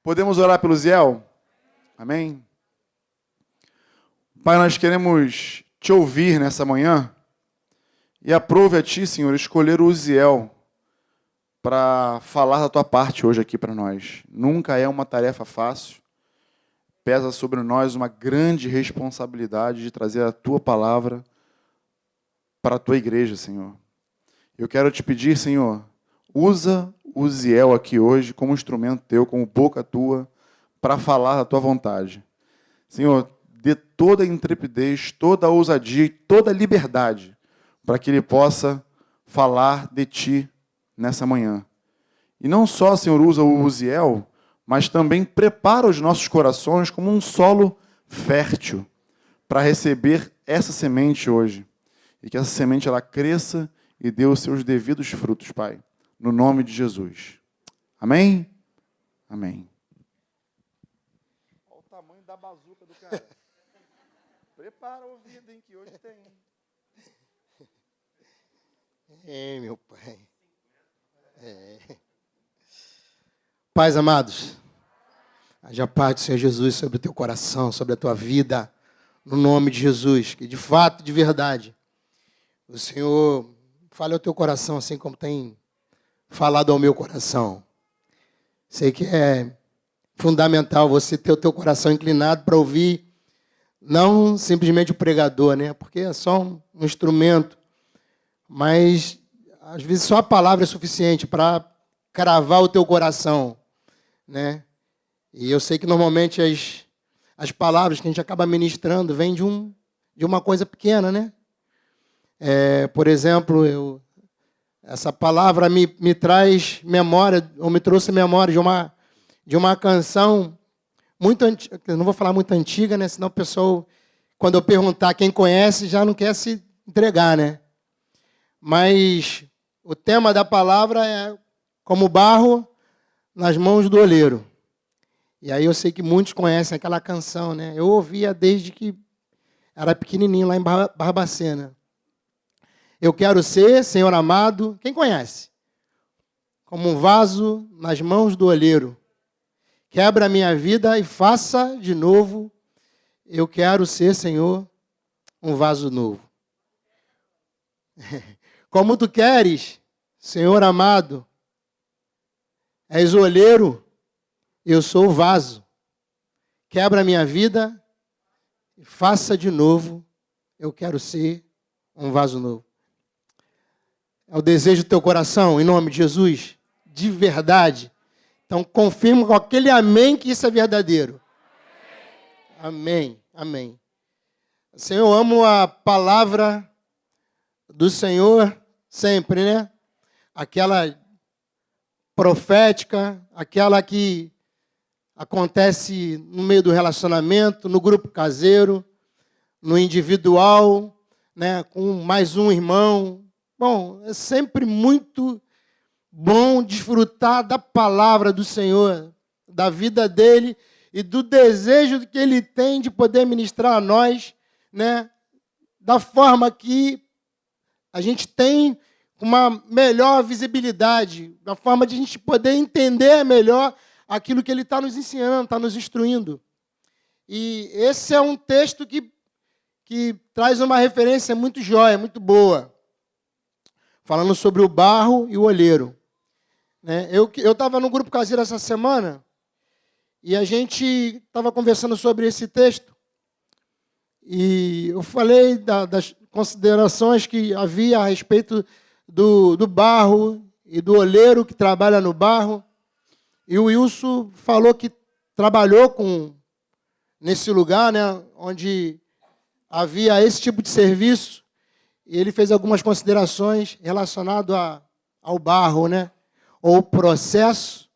Podemos orar pelo Ziel? Amém? Pai, nós queremos te ouvir nessa manhã e aprove a ti, Senhor, escolher o Ziel para falar da tua parte hoje aqui para nós. Nunca é uma tarefa fácil. Pesa sobre nós uma grande responsabilidade de trazer a tua palavra para a tua igreja, Senhor. Eu quero te pedir, Senhor, usa o Ziel aqui hoje como instrumento teu, como boca tua, para falar da tua vontade. Senhor, dê toda a intrepidez, toda a ousadia e toda a liberdade para que ele possa falar de ti nessa manhã. E não só, Senhor, usa o Uziel, mas também prepara os nossos corações como um solo fértil para receber essa semente hoje. E que essa semente ela cresça e dê os seus devidos frutos, Pai. No nome de Jesus. Amém? Amém. Olha o tamanho da bazuca do cara. Prepara o ouvido, hein, que hoje tem. Meu Pai. Pais amados, haja a paz do Senhor Jesus sobre o teu coração, sobre a tua vida, no nome de Jesus, que de fato, de verdade, o Senhor fale ao teu coração assim como tem falado ao meu coração. Sei que é fundamental você ter o teu coração inclinado para ouvir, não simplesmente o pregador, né? Porque é só um instrumento, mas às vezes só a palavra é suficiente para cravar o teu coração, né? E eu sei que normalmente as palavras que a gente acaba ministrando vêm de uma coisa pequena, né? Por exemplo, essa palavra me traz memória, ou me trouxe memória de uma canção muito antiga, não vou falar muito antiga, né? Senão o pessoal, quando eu perguntar quem conhece, já não quer se entregar, né? Mas o tema da palavra é como barro nas mãos do oleiro. E aí eu sei que muitos conhecem aquela canção, né? Eu ouvia desde que era pequenininho lá em Barbacena. Eu quero ser, Senhor amado, quem conhece? Como um vaso nas mãos do oleiro. Quebra a minha vida e faça de novo. Eu quero ser, Senhor, um vaso novo. Como tu queres, Senhor amado, és o oleiro, eu sou o vaso. Quebra a minha vida e faça de novo. Eu quero ser um vaso novo. É o desejo do teu coração, em nome de Jesus, de verdade. Então, confirma com aquele amém que isso é verdadeiro. Amém, amém. Senhor, eu amo a palavra do Senhor sempre, né? Aquela profética, aquela que acontece no meio do relacionamento, no grupo caseiro, no individual, né? Com mais um irmão. Bom, é sempre muito bom desfrutar da palavra do Senhor, da vida dele e do desejo que ele tem de poder ministrar a nós, né? Da forma que a gente tem uma melhor visibilidade, da forma de a gente poder entender melhor aquilo que ele está nos ensinando, está nos instruindo. E esse é um texto que traz uma referência muito jóia, muito boa, falando sobre o barro e o olheiro. Né? Eu estava no grupo caseiro essa semana e a gente estava conversando sobre esse texto e eu falei das considerações que havia a respeito do barro e do olheiro que trabalha no barro. E o Wilson falou que trabalhou nesse lugar, né, onde havia esse tipo de serviço. E ele fez algumas considerações relacionadas ao barro, né, ou o processo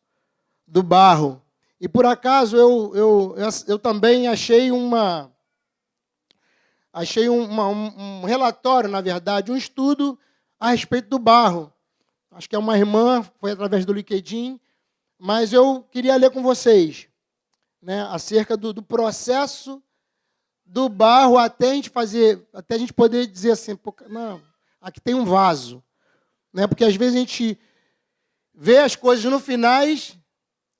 do barro. E, por acaso, eu também achei um relatório, na verdade, um estudo a respeito do barro. Acho que é uma irmã, foi através do LinkedIn, mas eu queria ler com vocês, né, acerca do processo do barro até a gente poder dizer assim, não, aqui tem um vaso. Né, porque às vezes a gente vê as coisas no finais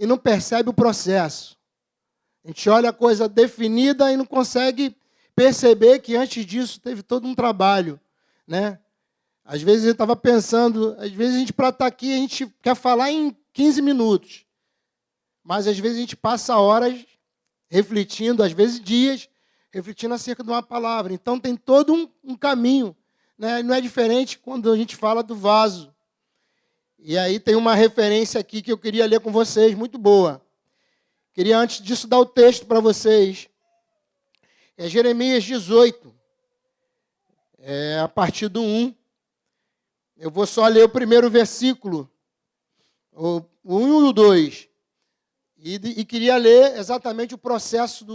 e não percebe o processo. A gente olha a coisa definida e não consegue perceber que antes disso teve todo um trabalho, né? Às vezes eu estava pensando, às vezes a gente, para estar aqui, a gente quer falar em 15 minutos. Mas às vezes a gente passa horas refletindo, às vezes dias, refletindo acerca de uma palavra. Então tem todo um caminho, né? Não é diferente quando a gente fala do vaso. E aí tem uma referência aqui que eu queria ler com vocês, muito boa. Queria antes disso dar o texto para vocês. É Jeremias 18, a partir do 1. Eu vou só ler o primeiro versículo, o 1 e o 2. E queria ler exatamente o processo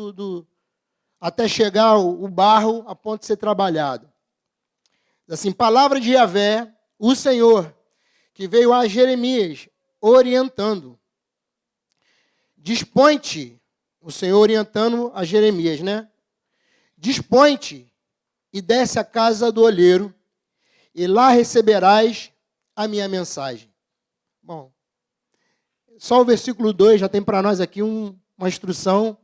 até chegar o barro a ponto de ser trabalhado. Assim, palavra de Yahvé, o Senhor, que veio a Jeremias, orientando. Dispõe-te, o Senhor orientando a Jeremias, né? Dispõe-te e desce à casa do olheiro, e lá receberás a minha mensagem. Bom, só o versículo 2 já tem para nós aqui uma instrução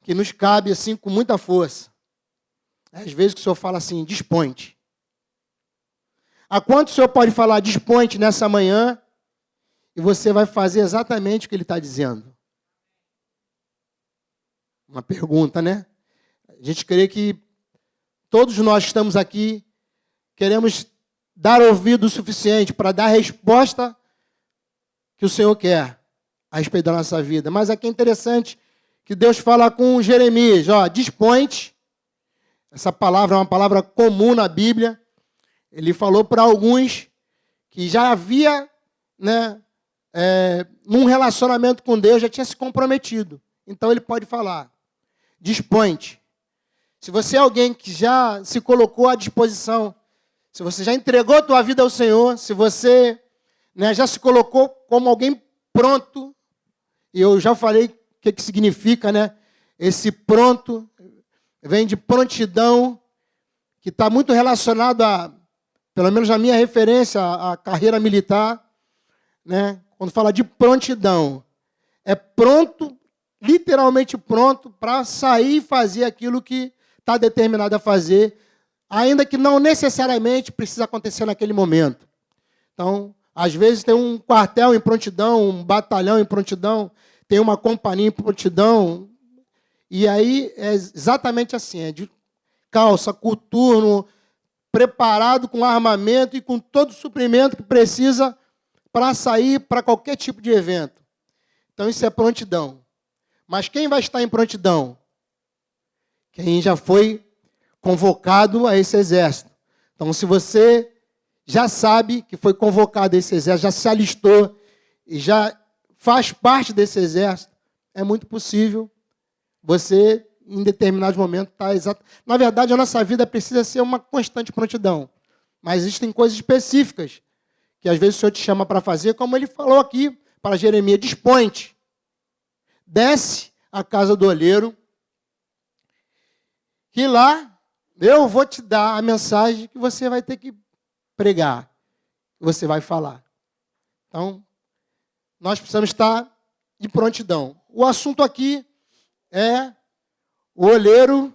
que nos cabe assim com muita força. Às vezes que o Senhor fala assim, dispõe-te. A quanto o Senhor pode falar dispõe-te nessa manhã e você vai fazer exatamente o que Ele está dizendo? Uma pergunta, né? A gente crê que todos nós que estamos aqui queremos dar ouvido o suficiente para dar a resposta que o Senhor quer a respeito da nossa vida. Mas aqui é interessante que Deus fala com Jeremias, dispõe-te. Essa palavra é uma palavra comum na Bíblia. Ele falou para alguns que já havia, num relacionamento com Deus, já tinha se comprometido. Então ele pode falar, dispõe-te. Se você é alguém que já se colocou à disposição, se você já entregou a tua vida ao Senhor, se você já se colocou como alguém pronto, e eu já falei o que significa, né? Esse pronto vem de prontidão, que está muito relacionado pelo menos a minha referência, à carreira militar, né? Quando fala de prontidão, é pronto, literalmente pronto, para sair e fazer aquilo que está determinado a fazer, ainda que não necessariamente precisa acontecer naquele momento. Então, às vezes tem um quartel em prontidão, um batalhão em prontidão, tem uma companhia em prontidão, e aí é exatamente assim, é de calça, coturno, preparado com armamento e com todo o suprimento que precisa para sair para qualquer tipo de evento. Então isso é prontidão. Mas quem vai estar em prontidão? Quem já foi convocado a esse exército. Então, se você já sabe que foi convocado a esse exército, já se alistou e já faz parte desse exército, é muito possível você, em determinados momentos, estar exato. Na verdade, a nossa vida precisa ser uma constante prontidão. Mas existem coisas específicas que às vezes o Senhor te chama para fazer, como ele falou aqui para Jeremias, dispõe-te, desce à casa do olheiro, que lá eu vou te dar a mensagem que você vai ter que pregar, que você vai falar. Então, nós precisamos estar de prontidão. O assunto aqui é o olheiro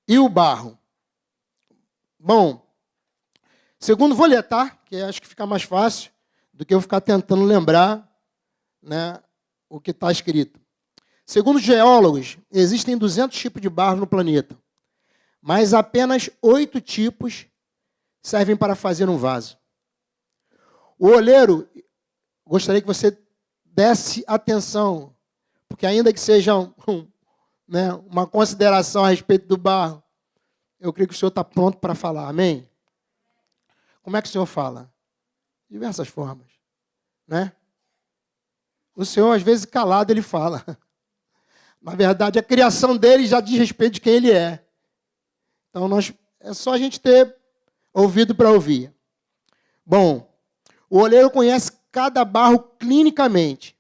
e o barro. Bom, segundo, vou ler, tá? Que acho que fica mais fácil do que eu ficar tentando lembrar, o que está escrito. Segundo geólogos, existem 200 tipos de barro no planeta, mas apenas 8 tipos servem para fazer um vaso. O olheiro, gostaria que você desse atenção, porque ainda que seja uma consideração a respeito do barro, eu creio que o Senhor está pronto para falar, amém? Como é que o Senhor fala? De diversas formas, né? O Senhor, às vezes, calado, ele fala. Na verdade, a criação dele já diz respeito de quem ele é. Então, é só a gente ter ouvido para ouvir. Bom, o olheiro conhece cada barro clinicamente.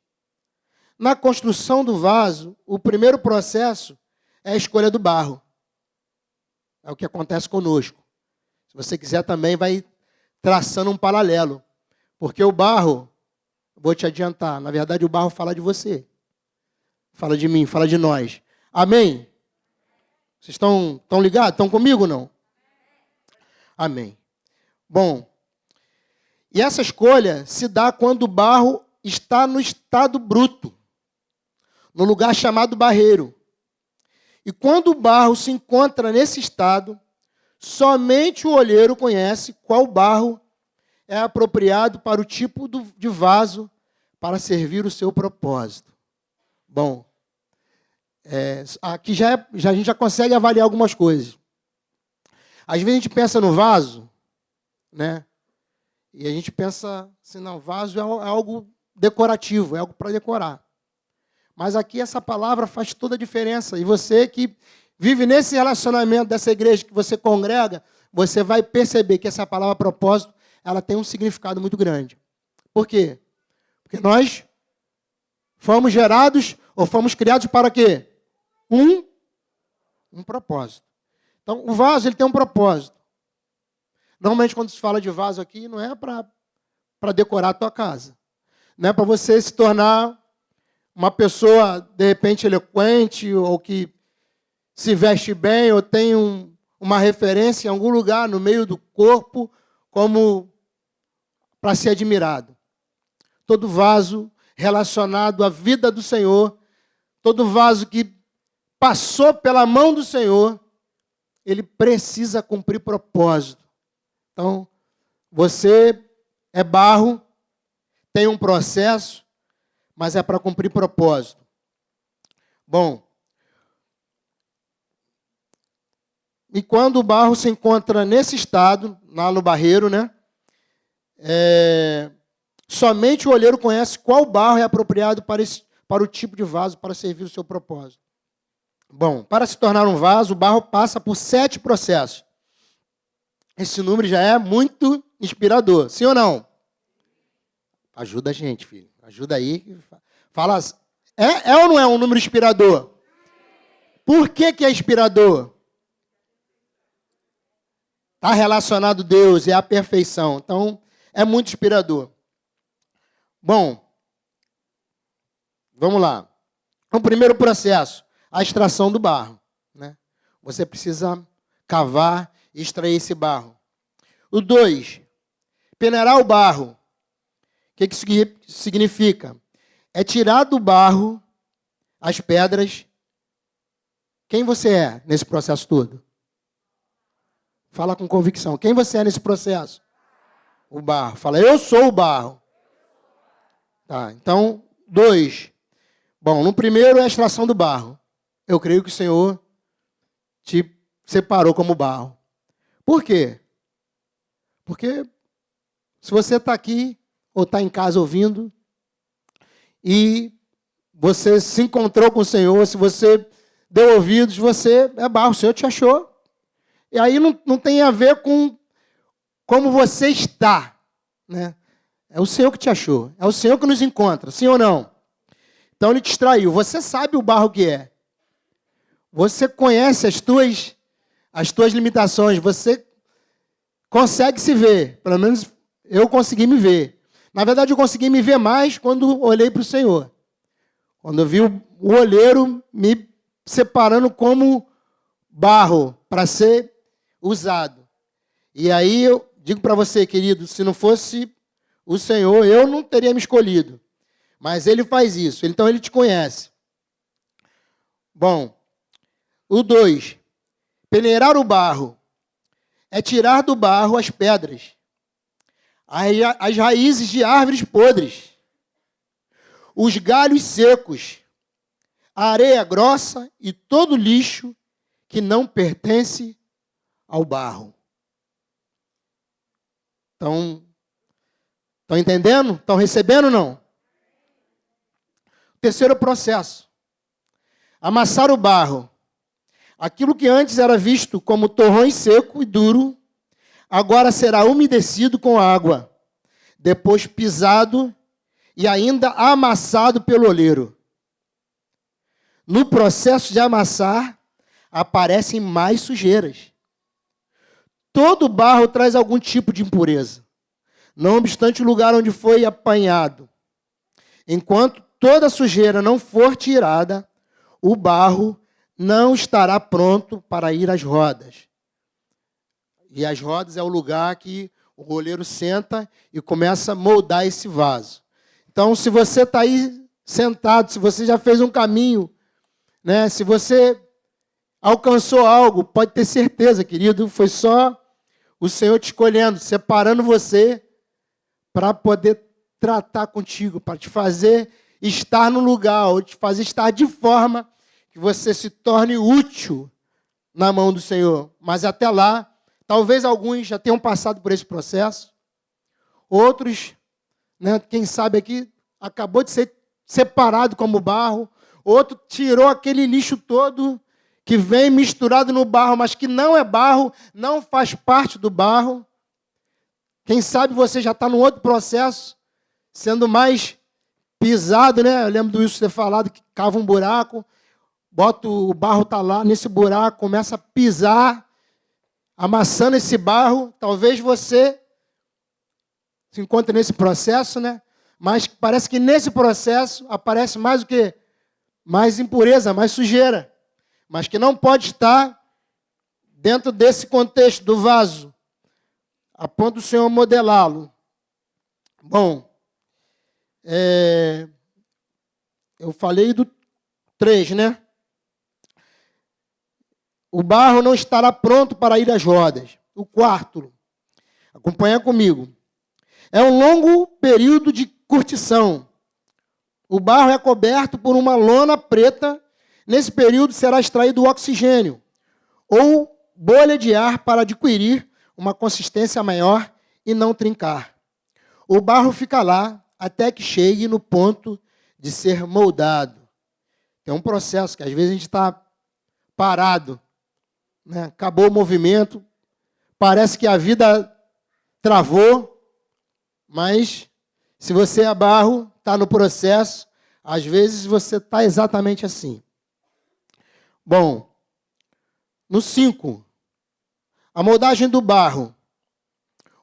Na construção do vaso, o primeiro processo é a escolha do barro. É o que acontece conosco. Se você quiser também, vai traçando um paralelo. Porque o barro Vou te adiantar. Na verdade, o barro fala de você. Fala de mim, fala de nós. Amém? Vocês estão ligados? Estão comigo ou não? Amém. Bom, e essa escolha se dá quando o barro está no estado bruto, no lugar chamado barreiro. E quando o barro se encontra nesse estado, somente o olheiro conhece qual barro é apropriado para o tipo de vaso para servir o seu propósito. Bom, aqui a gente já consegue avaliar algumas coisas. Às vezes a gente pensa no vaso, né? E a gente pensa assim, não, vaso é algo decorativo, é algo para decorar. Mas aqui essa palavra faz toda a diferença. E você que vive nesse relacionamento dessa igreja que você congrega, você vai perceber que essa palavra propósito, ela tem um significado muito grande. Por quê? Porque nós fomos gerados ou fomos criados para quê? Um propósito. Então, o vaso ele tem um propósito. Normalmente, quando se fala de vaso aqui, não é para decorar a tua casa. Não é para você se tornar uma pessoa, de repente, eloquente, ou que se veste bem, ou tem uma referência em algum lugar no meio do corpo, como para ser admirado. Todo vaso relacionado à vida do Senhor, todo vaso que passou pela mão do Senhor, ele precisa cumprir propósito. Então, você é barro, tem um processo, mas é para cumprir propósito. Bom, e quando o barro se encontra nesse estado, lá no barreiro, né? Somente o olheiro conhece qual barro é apropriado para o tipo de vaso para servir o seu propósito. Bom, para se tornar um vaso, o barro passa por 7 processos. Esse número já é muito inspirador, sim ou não? Ajuda a gente, filho. Ajuda aí. Fala, é ou não é um número inspirador? Por que é inspirador? Está relacionado a Deus, é a perfeição. Então, é muito inspirador. Bom, vamos lá. O primeiro processo, a extração do barro, né? Você precisa cavar e extrair esse barro. O 2, peneirar o barro. O que isso significa? É tirar do barro as pedras. Quem você é nesse processo todo? Fala com convicção. Quem você é nesse processo? O barro. Fala, eu sou o barro. Tá, então, 2. Bom, no primeiro é a extração do barro. Eu creio que o Senhor te separou como barro. Por quê? Porque se você está aqui ou está em casa ouvindo e você se encontrou com o Senhor, se você deu ouvidos, você é barro, o Senhor te achou. E aí não tem a ver com como você está, né? É o Senhor que te achou, é o Senhor que nos encontra, sim ou não? Então Ele te extraiu, você sabe o barro que é. Você conhece as tuas limitações, você consegue se ver, pelo menos eu consegui me ver. Na verdade, eu consegui me ver mais quando olhei para o Senhor. Quando eu vi o olheiro me separando como barro para ser usado. E aí eu digo para você, querido, se não fosse o Senhor, eu não teria me escolhido. Mas Ele faz isso, então Ele te conhece. Bom, o 2, peneirar o barro é tirar do barro as pedras, as raízes de árvores podres, os galhos secos, a areia grossa e todo lixo que não pertence ao barro. Estão entendendo? Estão recebendo ou não? Terceiro processo. Amassar o barro. Aquilo que antes era visto como torrão seco e duro, agora será umedecido com água, depois pisado e ainda amassado pelo oleiro. No processo de amassar, aparecem mais sujeiras. Todo barro traz algum tipo de impureza. Não obstante o lugar onde foi apanhado, Enquanto toda a sujeira não for tirada, o barro não estará pronto para ir às rodas. E as rodas é o lugar que o oleiro senta e começa a moldar esse vaso. Então, se você está aí sentado, se você já fez um caminho, né, se você alcançou algo, pode ter certeza, querido, foi só o Senhor te escolhendo, separando você para poder tratar contigo, para te fazer estar no lugar, ou te fazer estar de forma que você se torne útil na mão do Senhor. Mas até lá, talvez alguns já tenham passado por esse processo, outros, né, quem sabe aqui, acabou de ser separado como barro, outro tirou aquele lixo todo que vem misturado no barro, mas que não é barro, não faz parte do barro. Quem sabe você já está num outro processo, sendo mais pisado, né? Eu lembro do Wilson ter falado que cava um buraco, bota o barro, está lá nesse buraco, começa a pisar, amassando esse barro. Talvez você se encontre nesse processo, né? Mas parece que nesse processo aparece mais o quê? Mais impureza, mais sujeira. Mas que não pode estar dentro desse contexto do vaso, a ponto do Senhor modelá-lo. Bom, eu falei do 3, né? O barro não estará pronto para ir às rodas. O 4, acompanha comigo. É um longo período de curtição. O barro é coberto por uma lona preta. Nesse período será extraído o oxigênio ou bolha de ar para adquirir uma consistência maior e não trincar. O barro fica lá até que chegue no ponto de ser moldado. É um processo que às vezes a gente está parado, né? Acabou o movimento, parece que a vida travou, mas se você é barro, está no processo, às vezes você está exatamente assim. Bom, no 5, a moldagem do barro.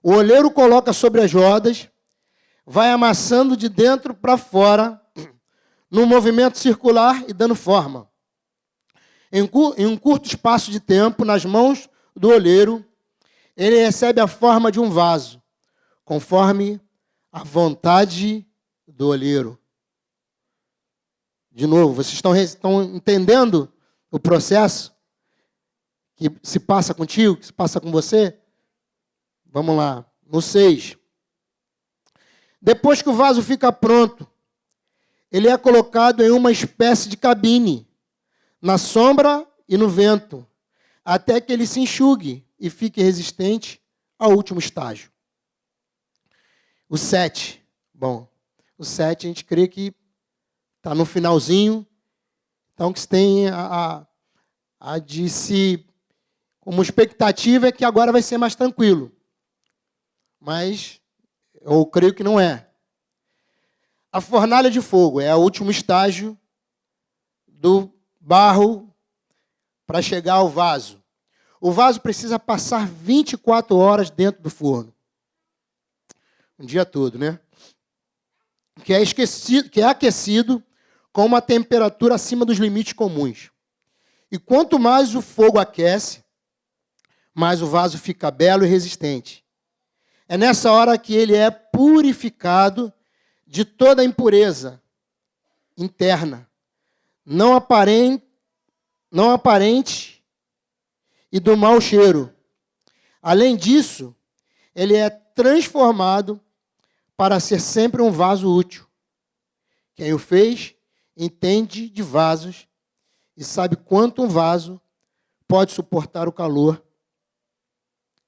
O oleiro coloca sobre as rodas, vai amassando de dentro para fora, num movimento circular e dando forma. Em um curto espaço de tempo, nas mãos do oleiro, ele recebe a forma de um vaso, conforme a vontade do oleiro. De novo, vocês estão entendendo o processo que se passa contigo, que se passa com você? Vamos lá, no 6. Depois que o vaso fica pronto, ele é colocado em uma espécie de cabine, na sombra e no vento, até que ele se enxugue e fique resistente ao último estágio. O 7. Bom, o 7 a gente crê que está no finalzinho, então que se tem a de se... Como expectativa é que agora vai ser mais tranquilo. Mas eu creio que não é. A fornalha de fogo é o último estágio do barro para chegar ao vaso. O vaso precisa passar 24 horas dentro do forno. Um dia todo, né? Que é aquecido com uma temperatura acima dos limites comuns. E quanto mais o fogo aquece, mais o vaso fica belo e resistente. É nessa hora que ele é purificado de toda a impureza interna, não aparente e do mau cheiro. Além disso, ele é transformado para ser sempre um vaso útil. Quem o fez entende de vasos e sabe quanto um vaso pode suportar o calor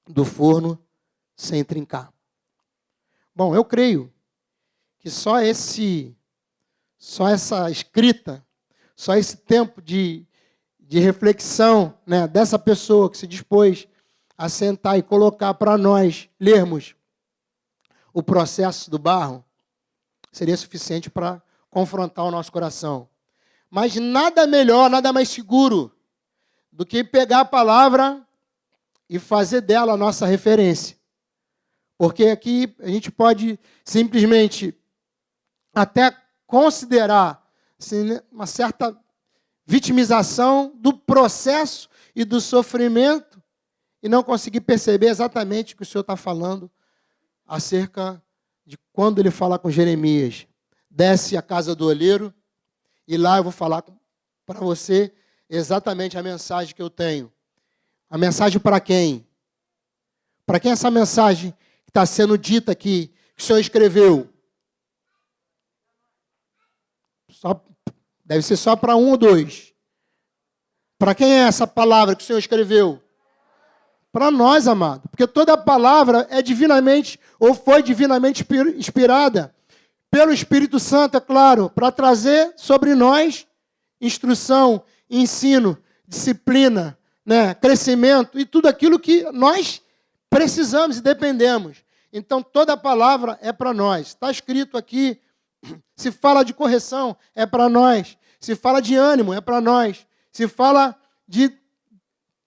do forno sem trincar. Bom, eu creio que só essa escrita, só esse tempo de reflexão, né, dessa pessoa que se dispôs a sentar e colocar para nós lermos o processo do barro, seria suficiente para confrontar o nosso coração. Mas nada melhor, nada mais seguro do que pegar a palavra e fazer dela a nossa referência. Porque aqui a gente pode simplesmente até considerar assim, uma certa vitimização do processo e do sofrimento e não conseguir perceber exatamente o que o Senhor está falando acerca de quando ele fala com Jeremias. Desce à casa do olheiro e lá eu vou falar para você exatamente a mensagem que eu tenho. A mensagem para quem? Para quem essa mensagem que está sendo dita aqui, que o Senhor escreveu? Deve ser só para um ou dois. Para quem é essa palavra que o Senhor escreveu? Para nós, amado. Porque toda palavra é divinamente, ou foi divinamente inspirada pelo Espírito Santo, é claro, para trazer sobre nós instrução, ensino, disciplina, né, crescimento e tudo aquilo que nós precisamos e dependemos. Então, toda palavra é para nós. Está escrito aqui, se fala de correção, é para nós. Se fala de ânimo, é para nós. Se fala de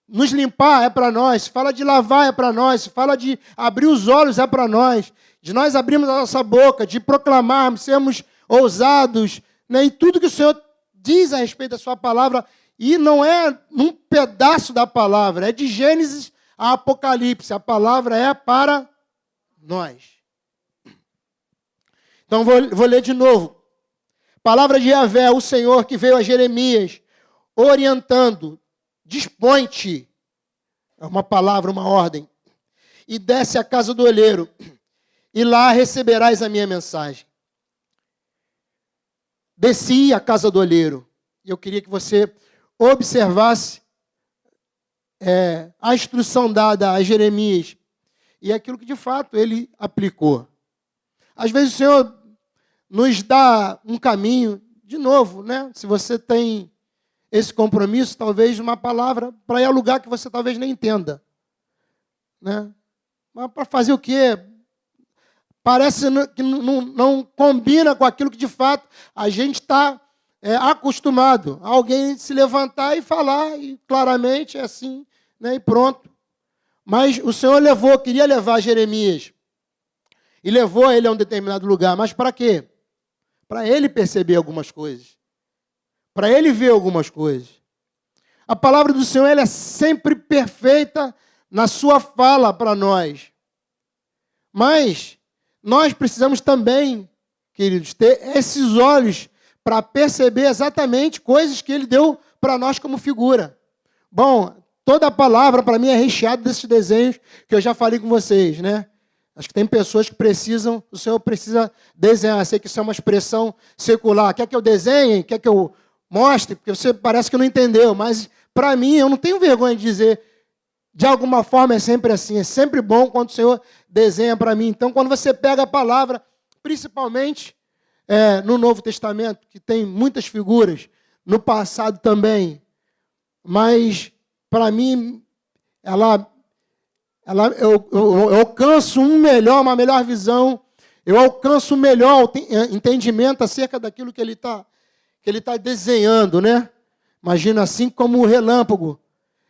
nos limpar, é para nós. Se fala de lavar, é para nós. Se fala de abrir os olhos, é para nós. De nós abrirmos a nossa boca, de proclamarmos, sermos ousados, né? E tudo que o Senhor diz a respeito da sua palavra, e não é um pedaço da palavra, é de Gênesis a Apocalipse. A palavra é para nós. Então, vou ler de novo. Palavra de Yahvé, o Senhor que veio a Jeremias, orientando, dispõe-te, é uma palavra, uma ordem, e desce à casa do olheiro, e lá receberás a minha mensagem. Desci à casa do olheiro, e eu queria que você observasse a instrução dada a Jeremias, e aquilo que de fato ele aplicou. Às vezes o Senhor nos dá um caminho, de novo, né? Se você tem esse compromisso, talvez uma palavra para ir a lugar que você talvez nem entenda. Né? Mas para fazer o quê? Parece que não combina com aquilo que de fato a gente está acostumado. Alguém se levantar e falar, e claramente é assim, né? E pronto. Mas o Senhor queria levar Jeremias. E levou ele a um determinado lugar. Mas para quê? Para ele perceber algumas coisas. Para ele ver algumas coisas. A palavra do Senhor ela é sempre perfeita na sua fala para nós. Mas nós precisamos também, queridos, ter esses olhos para perceber exatamente coisas que ele deu para nós como figura. Bom, toda a palavra para mim é recheada desses desenhos que eu já falei com vocês, né? Acho que tem pessoas que precisam, o Senhor precisa desenhar. Sei que isso é uma expressão secular. Quer que eu desenhe? Quer que eu mostre? Porque você parece que não entendeu. Mas, para mim, eu não tenho vergonha de dizer, de alguma forma é sempre assim. É sempre bom quando o Senhor desenha para mim. Então, quando você pega a palavra, principalmente no Novo Testamento, que tem muitas figuras, no passado também. Mas, para mim, eu alcanço uma melhor visão, eu alcanço um melhor entendimento acerca daquilo que ele tá desenhando, né? Imagina assim como o relâmpago,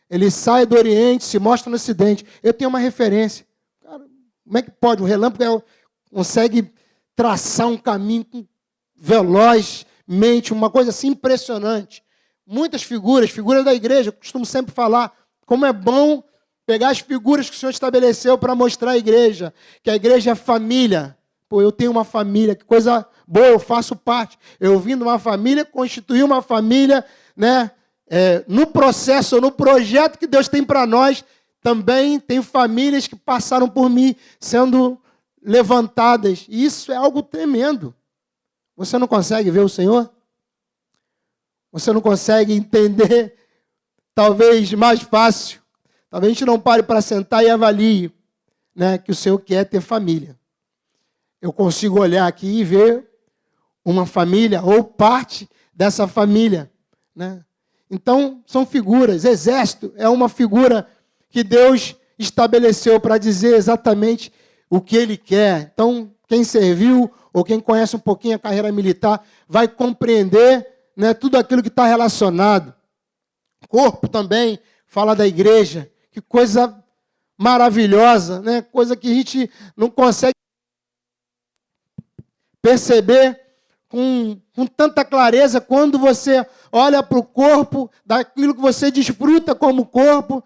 ele sai do Oriente, se mostra no Ocidente. Eu tenho uma referência. Cara, como é que pode? O relâmpago consegue traçar um caminho velozmente, uma coisa assim impressionante. Muitas figuras da igreja, eu costumo sempre falar como é bom pegar as figuras que o Senhor estabeleceu para mostrar à igreja, que a igreja é família. Pô, eu tenho uma família, que coisa boa, eu faço parte. Eu vim de uma família, constituí uma família, né? No processo, no projeto que Deus tem para nós, também tem famílias que passaram por mim, sendo levantadas. E isso é algo tremendo. Você não consegue ver o Senhor? Você não consegue entender, talvez mais fácil. Talvez a gente não pare para sentar e avalie, né, que o Senhor quer ter família. Eu consigo olhar aqui e ver uma família ou parte dessa família. Né? Então, são figuras. Exército é uma figura que Deus estabeleceu para dizer exatamente o que Ele quer. Então, quem serviu ou quem conhece um pouquinho a carreira militar vai compreender, né, tudo aquilo que está relacionado. Corpo também fala da igreja. Que coisa maravilhosa, né? Coisa que a gente não consegue perceber com tanta clareza quando você olha para o corpo, daquilo que você desfruta como corpo,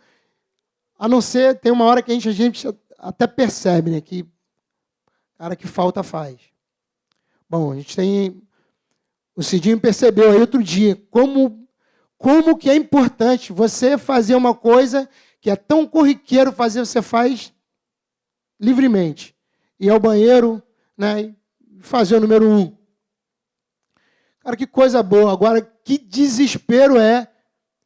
a não ser, tem uma hora que a gente até percebe, né, que, cara, que falta faz. Bom, a gente tem, o Cidinho percebeu aí outro dia, como que é importante você fazer uma coisa que é tão corriqueiro fazer, você faz livremente. Ir ao banheiro, né, e fazer o número 1. Cara, que coisa boa. Agora, que desespero é.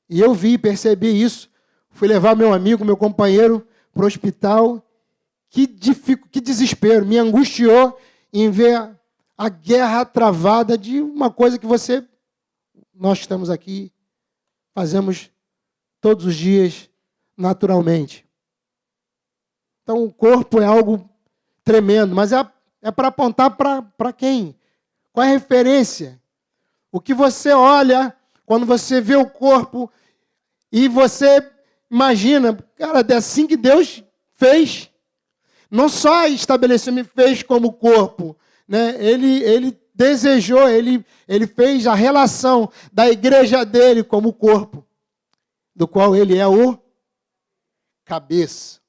E eu percebi isso. Fui levar meu amigo, meu companheiro, para o hospital. Que desespero. Me angustiou em ver a guerra travada de uma coisa que nós que estamos aqui, fazemos todos os dias, naturalmente. Então, o corpo é algo tremendo, mas é para apontar para quem? Qual é a referência? O que você olha quando você vê o corpo e você imagina, cara, é assim que Deus fez. Não só estabeleceu, me fez como corpo, né? Ele desejou, ele fez a relação da igreja dele como corpo, do qual ele é o cabeça.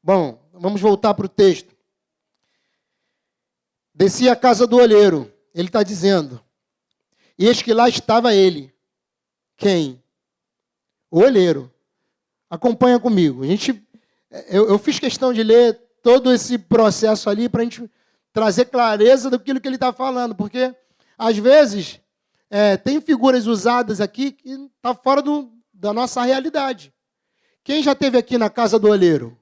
Bom, vamos voltar para o texto. Desci à casa do olheiro, ele está dizendo, e eis que lá estava ele. Quem? O olheiro. Acompanha comigo. Eu fiz questão de ler todo esse processo ali para a gente trazer clareza daquilo que ele está falando, porque, às vezes, tem figuras usadas aqui que estão fora da nossa realidade. Quem já esteve aqui na casa do olheiro?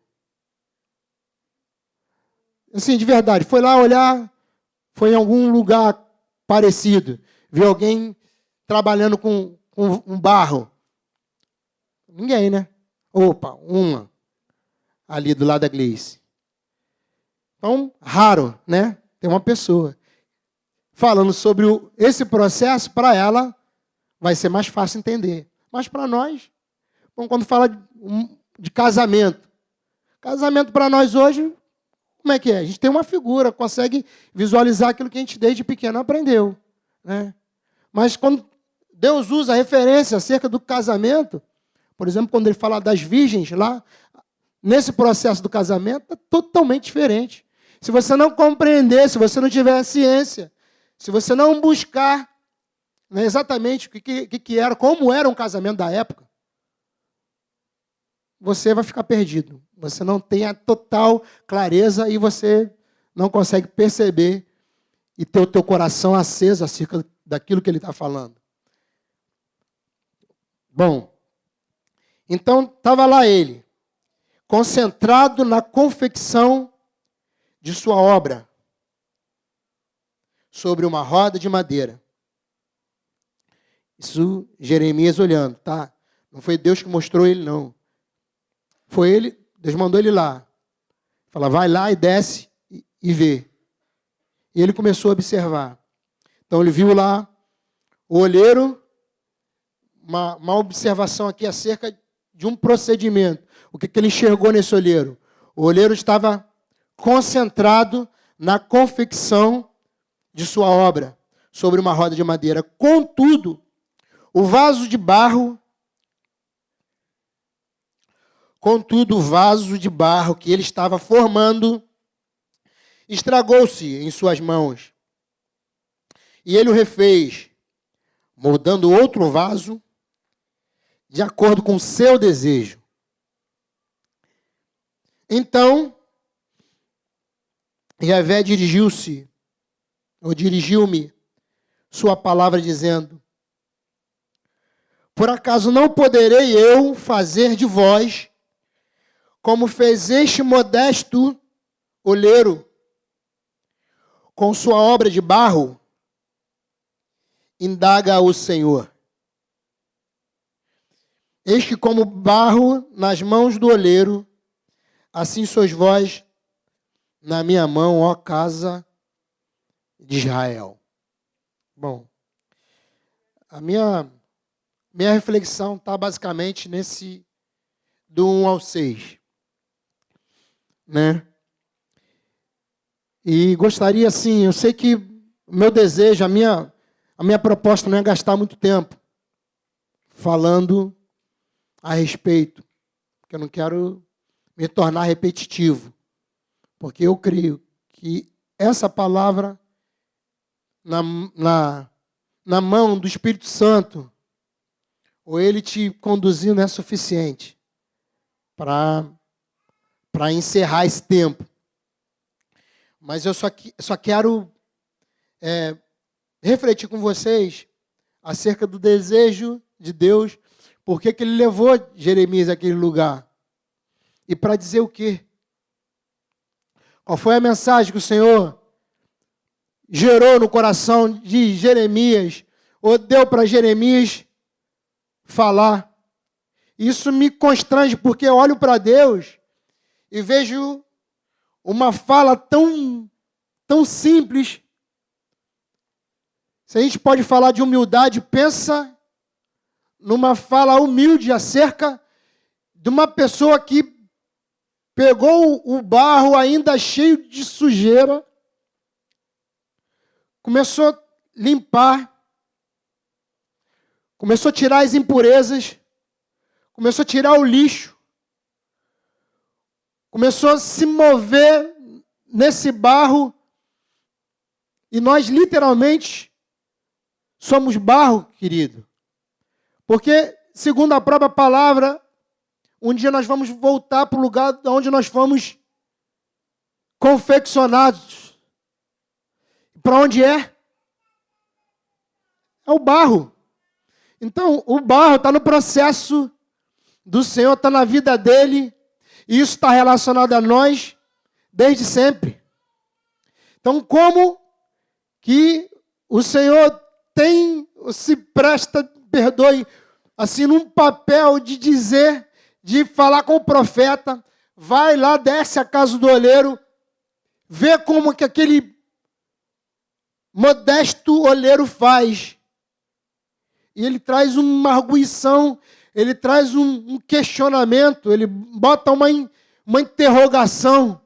Assim, de verdade, foi lá olhar, foi em algum lugar parecido, viu alguém trabalhando com um barro? Ninguém, né? Opa, uma ali do lado da Gleice. Então, raro, né? Tem uma pessoa falando sobre esse processo, para ela vai ser mais fácil entender. Mas para nós, quando fala de casamento, casamento para nós hoje, como é que é? A gente tem uma figura, consegue visualizar aquilo que a gente desde pequeno aprendeu, né? Mas quando Deus usa a referência acerca do casamento, por exemplo, quando ele fala das virgens lá, nesse processo do casamento, é totalmente diferente. Se você não compreender, se você não tiver a ciência, se você não buscar, né, exatamente o que era, como era um casamento da época, você vai ficar perdido. Você não tem a total clareza e você não consegue perceber e ter o teu coração aceso acerca daquilo que ele está falando. Bom, então estava lá ele, concentrado na confecção de sua obra, sobre uma roda de madeira. Isso Jeremias olhando, tá? Não foi Deus que mostrou ele, não. Foi ele, Deus mandou ele lá. Fala, vai lá e desce e vê. E ele começou a observar. Então ele viu lá o olheiro, uma observação aqui acerca de um procedimento. O que ele enxergou nesse olheiro? O olheiro estava concentrado na confecção de sua obra, sobre uma roda de madeira. Contudo, o vaso de barro que ele estava formando estragou-se em suas mãos. E ele o refez, moldando outro vaso de acordo com o seu desejo. Então, Yahvé dirigiu-me sua palavra dizendo, por acaso não poderei eu fazer de vós como fez este modesto olheiro com sua obra de barro? Indaga o Senhor. Eis que como barro nas mãos do olheiro, assim sois vós na minha mão, ó casa de Israel. Bom, a minha reflexão está basicamente nesse do 1 ao 6. Né? E gostaria, assim, eu sei que o meu desejo, a minha proposta não é gastar muito tempo falando a respeito, porque eu não quero me tornar repetitivo, porque eu creio que essa palavra na mão do Espírito Santo, ou ele te conduzindo, é suficiente para encerrar esse tempo. Mas eu só quero refletir com vocês acerca do desejo de Deus, porque que ele levou Jeremias àquele lugar. E para dizer o quê? Qual foi a mensagem que o Senhor gerou no coração de Jeremias, ou deu para Jeremias falar? Isso me constrange, porque eu olho para Deus e vejo uma fala tão simples. Se a gente pode falar de humildade, pensa numa fala humilde acerca de uma pessoa que pegou o barro ainda cheio de sujeira, começou a limpar, começou a tirar as impurezas, começou a tirar o lixo, começou a se mover nesse barro, e nós literalmente somos barro, querido. Porque, segundo a própria palavra, um dia nós vamos voltar para o lugar onde nós fomos confeccionados. Para onde é? É o barro. Então, o barro está no processo do Senhor, está na vida dele, e isso está relacionado a nós desde sempre. Então, como que o Senhor se presta, perdoe, assim, num papel de dizer, de falar com o profeta, vai lá, desce a casa do oleiro, vê como que aquele modesto oleiro faz. E ele traz uma arguição, ele traz um questionamento, ele bota uma interrogação.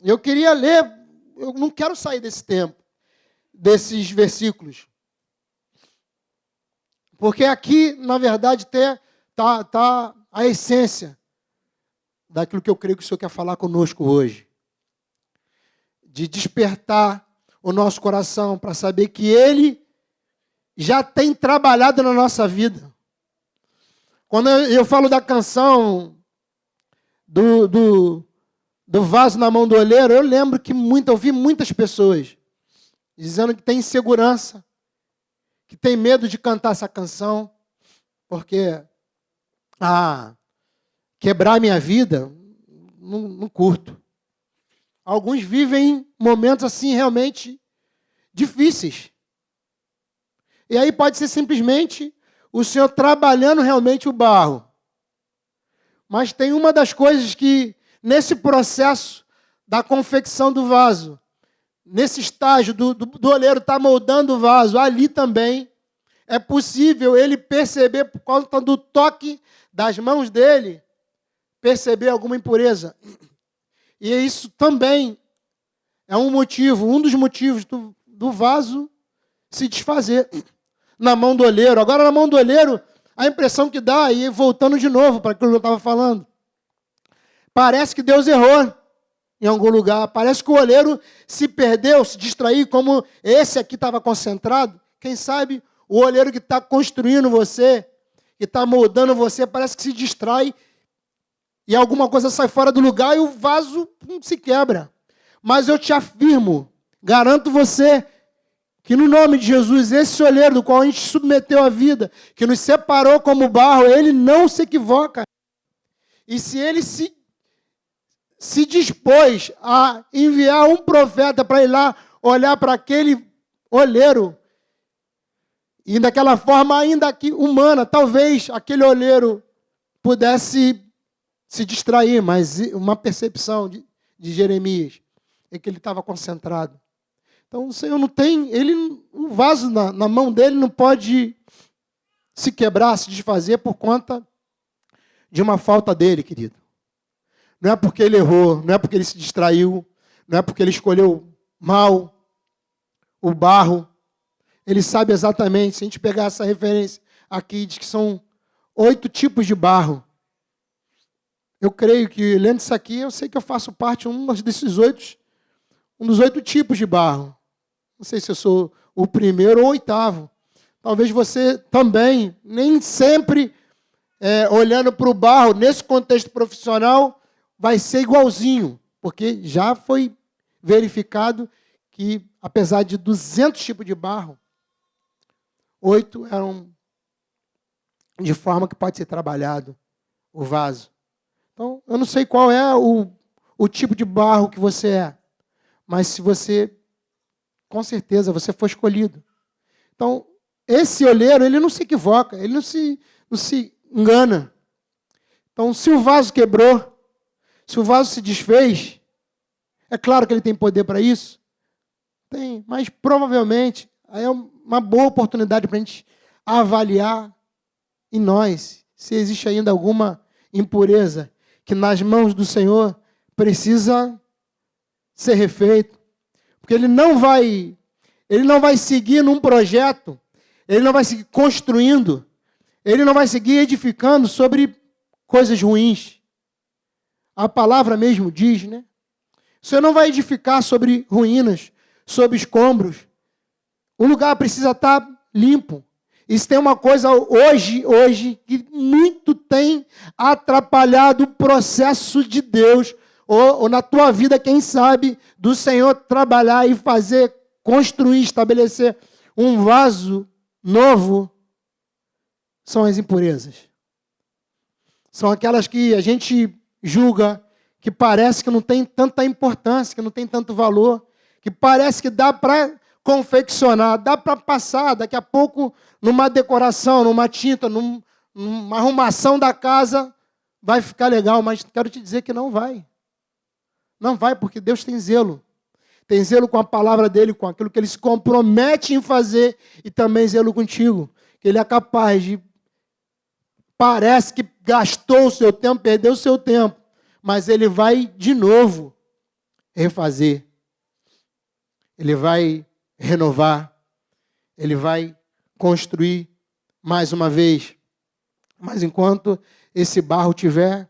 Eu queria ler, eu não quero sair desse tempo, desses versículos. Porque aqui, na verdade, está a essência daquilo que eu creio que o Senhor quer falar conosco hoje. De despertar o nosso coração para saber que Ele já tem trabalhado na nossa vida. Quando eu falo da canção do vaso na mão do olheiro, eu lembro que ouvi muitas pessoas dizendo que tem insegurança, que tem medo de cantar essa canção, porque quebrar minha vida, não curto. Alguns vivem momentos assim realmente difíceis. E aí pode ser simplesmente o Senhor trabalhando realmente o barro. Mas tem uma das coisas que, nesse processo da confecção do vaso, nesse estágio do oleiro estar moldando o vaso, ali também é possível ele perceber, por causa do toque das mãos dele, perceber alguma impureza. E isso também é um dos motivos do vaso se desfazer na mão do oleiro. Agora, na mão do oleiro, a impressão que dá, e voltando de novo para aquilo que eu estava falando, parece que Deus errou em algum lugar. Parece que o oleiro se perdeu, se distraiu, como esse aqui estava concentrado. Quem sabe o oleiro que está construindo você, que está moldando você, parece que se distrai e alguma coisa sai fora do lugar e o vaso se quebra. Mas eu te afirmo, garanto você, que no nome de Jesus, esse oleiro do qual a gente submeteu a vida, que nos separou como barro, ele não se equivoca. E se ele se dispôs a enviar um profeta para ir lá olhar para aquele oleiro, e daquela forma ainda que humana, talvez aquele oleiro pudesse se distrair, mas uma percepção de Jeremias é que ele estava concentrado. Então o Senhor não tem, um vaso na mão dele não pode se quebrar, se desfazer por conta de uma falta dele, querido. Não é porque ele errou, não é porque ele se distraiu, não é porque ele escolheu mal o barro. Ele sabe exatamente, se a gente pegar essa referência aqui, diz que são 8 tipos de barro. Eu creio que, lendo isso aqui, eu sei que eu faço parte de um dos 8 tipos de barro. Não sei se eu sou o primeiro ou o 8º. Talvez você também, nem sempre, olhando para o barro, nesse contexto profissional, vai ser igualzinho. Porque já foi verificado que, apesar de 200 tipos de barro, 8 eram de forma que pode ser trabalhado o vaso. Então, eu não sei qual é o tipo de barro que você é, mas se você, com certeza, você foi escolhido. Então, esse olheiro, ele não se equivoca, ele não se engana. Então, se o vaso quebrou, se o vaso se desfez, é claro que ele tem poder para isso? Tem, mas provavelmente é uma boa oportunidade para a gente avaliar em nós se existe ainda alguma impureza que nas mãos do Senhor precisa ser refeito. Porque ele não vai seguir num projeto, ele não vai seguir construindo, ele não vai seguir edificando sobre coisas ruins. A palavra mesmo diz, né? Você não vai edificar sobre ruínas, sobre escombros. O lugar precisa estar limpo. E se tem uma coisa hoje, que muito tem atrapalhado o processo de Deus, ou na tua vida, quem sabe, do Senhor trabalhar e fazer, construir, estabelecer um vaso novo, são as impurezas. São aquelas que a gente julga que parece que não tem tanta importância, que não tem tanto valor, que parece que dá para confeccionar, dá para passar daqui a pouco numa decoração, numa tinta, numa arrumação da casa, vai ficar legal, mas quero te dizer que não vai. Não vai, porque Deus tem zelo. Tem zelo com a palavra dele, com aquilo que ele se compromete em fazer, e também zelo contigo. Que ele é capaz de... Parece que gastou o seu tempo, perdeu o seu tempo, mas ele vai de novo refazer. Ele vai renovar. Ele vai construir mais uma vez. Mas enquanto esse barro estiver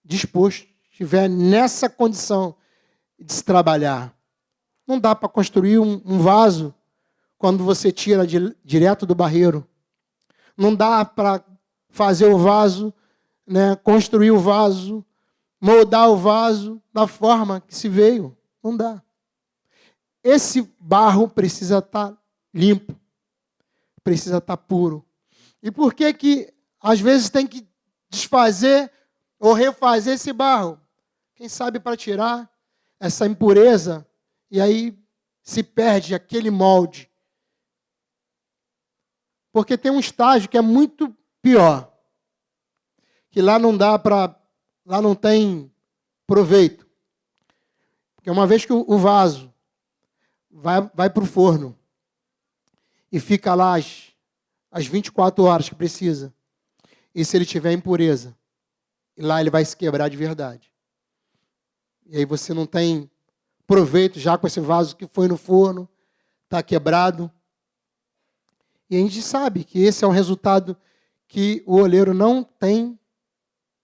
disposto, estiver nessa condição de se trabalhar, não dá para construir um vaso quando você tira direto do barreiro. Não dá para fazer o vaso, né, construir o vaso, moldar o vaso da forma que se veio. Não dá. Esse barro precisa estar limpo, precisa estar puro. E por que às vezes tem que desfazer ou refazer esse barro? Quem sabe para tirar essa impureza, e aí se perde aquele molde. Porque tem um estágio que é muito pior, que lá não dá para, lá não tem proveito. Porque uma vez que o vaso vai para o forno e fica lá as 24 horas que precisa, e se ele tiver impureza, lá ele vai se quebrar de verdade. E aí você não tem proveito já com esse vaso que foi no forno, está quebrado. E a gente sabe que esse é um resultado que o oleiro não tem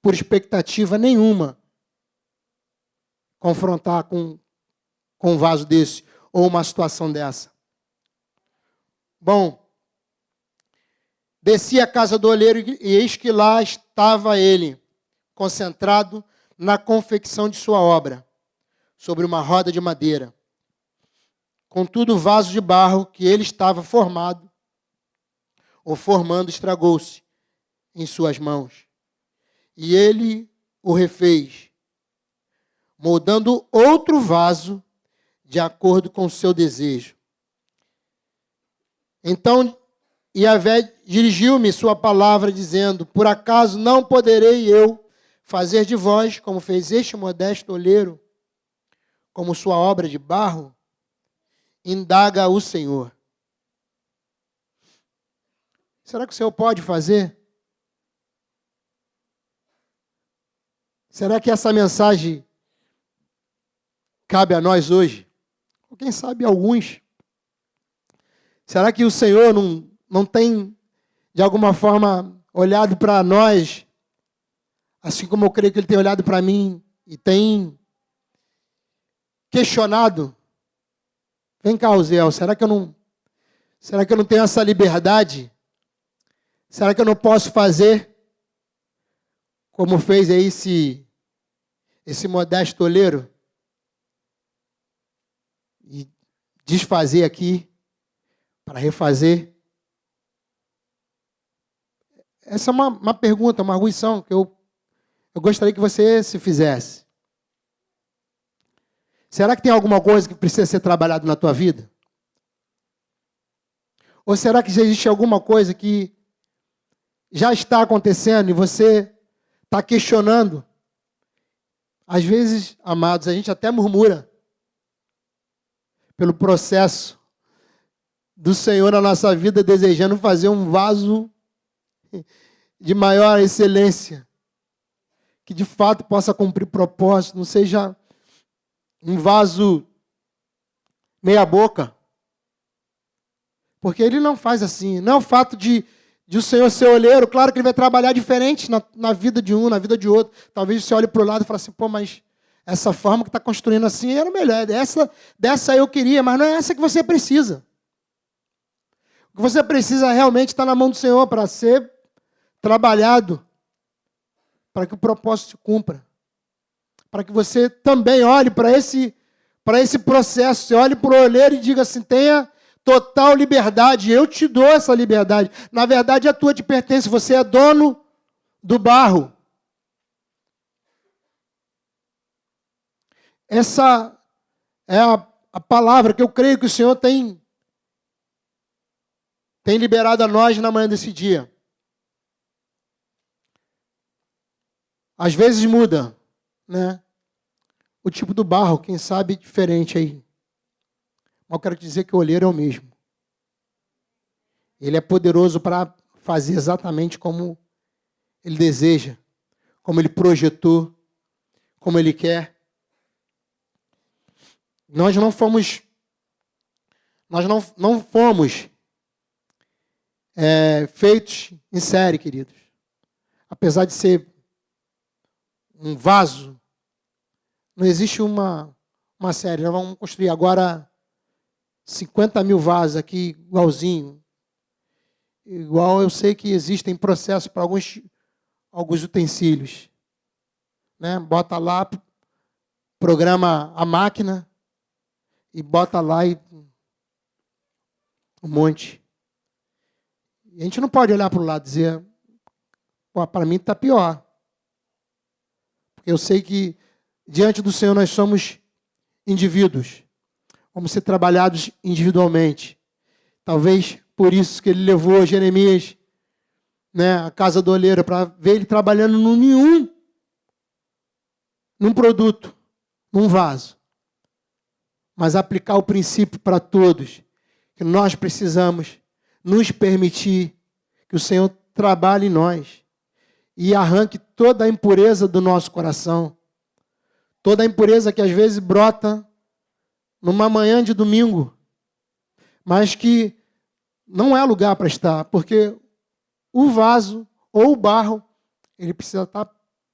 por expectativa nenhuma confrontar com um vaso desse ou uma situação dessa. Bom, desci à casa do oleiro e eis que lá estava ele, concentrado na confecção de sua obra, sobre uma roda de madeira. Contudo, o vaso de barro que ele estava formando estragou-se em suas mãos. E ele o refez, moldando outro vaso de acordo com o seu desejo. Então, Yahvé dirigiu-me sua palavra, dizendo: por acaso não poderei eu fazer de vós, como fez este modesto oleiro, como sua obra de barro? Indaga o Senhor. Será que o Senhor pode fazer? Será que essa mensagem cabe a nós hoje, ou quem sabe alguns, será que o Senhor não tem, de alguma forma, olhado para nós, assim como eu creio que Ele tem olhado para mim, e tem questionado? Vem cá, Uziel, será que eu não tenho essa liberdade? Será que eu não posso fazer como fez aí esse modesto oleiro? E desfazer aqui para refazer? Essa é uma pergunta, uma arguição que eu gostaria que você se fizesse. Será que tem alguma coisa que precisa ser trabalhada na tua vida? Ou será que já existe alguma coisa que já está acontecendo e você está questionando? Às vezes, amados, a gente até murmura pelo processo do Senhor na nossa vida, desejando fazer um vaso de maior excelência, que de fato possa cumprir propósito, não seja um vaso meia boca. Porque Ele não faz assim. Não é o fato de o Senhor ser olheiro, claro que Ele vai trabalhar diferente na vida de um, na vida de outro. Talvez você olhe para o lado e fale assim, pô, mas essa forma que está construindo assim era melhor. Dessa eu queria, mas não é essa que você precisa. O que você precisa realmente está na mão do Senhor para ser trabalhado, para que o propósito se cumpra. Para que você também olhe para esse processo, você olhe para o olheiro e diga assim, tenha total liberdade, eu te dou essa liberdade. Na verdade, a tua te pertence, você é dono do barro. Essa é a palavra que eu creio que o Senhor tem liberado a nós na manhã desse dia. Às vezes muda, né? O tipo do barro, quem sabe, diferente aí. Mas eu quero te dizer que o olheiro é o mesmo. Ele é poderoso para fazer exatamente como Ele deseja, como Ele projetou, como Ele quer. Nós não fomos feitos em série, queridos. Apesar de ser um vaso, não existe uma série. Nós vamos construir agora 50 mil vasos aqui, igualzinho. Igual eu sei que existem processos para alguns utensílios. Né? Bota lá, programa a máquina e bota lá um monte. E a gente não pode olhar para o lado e dizer, para mim está pior. Porque eu sei que diante do Senhor nós somos indivíduos. Vamos ser trabalhados individualmente. Talvez por isso que Ele levou Jeremias, né, à casa do olheiro, para ver ele trabalhando num produto, num vaso. Mas aplicar o princípio para todos, que nós precisamos nos permitir que o Senhor trabalhe em nós e arranque toda a impureza do nosso coração, toda a impureza que às vezes brota numa manhã de domingo, mas que não é lugar para estar, porque o vaso ou o barro, ele precisa estar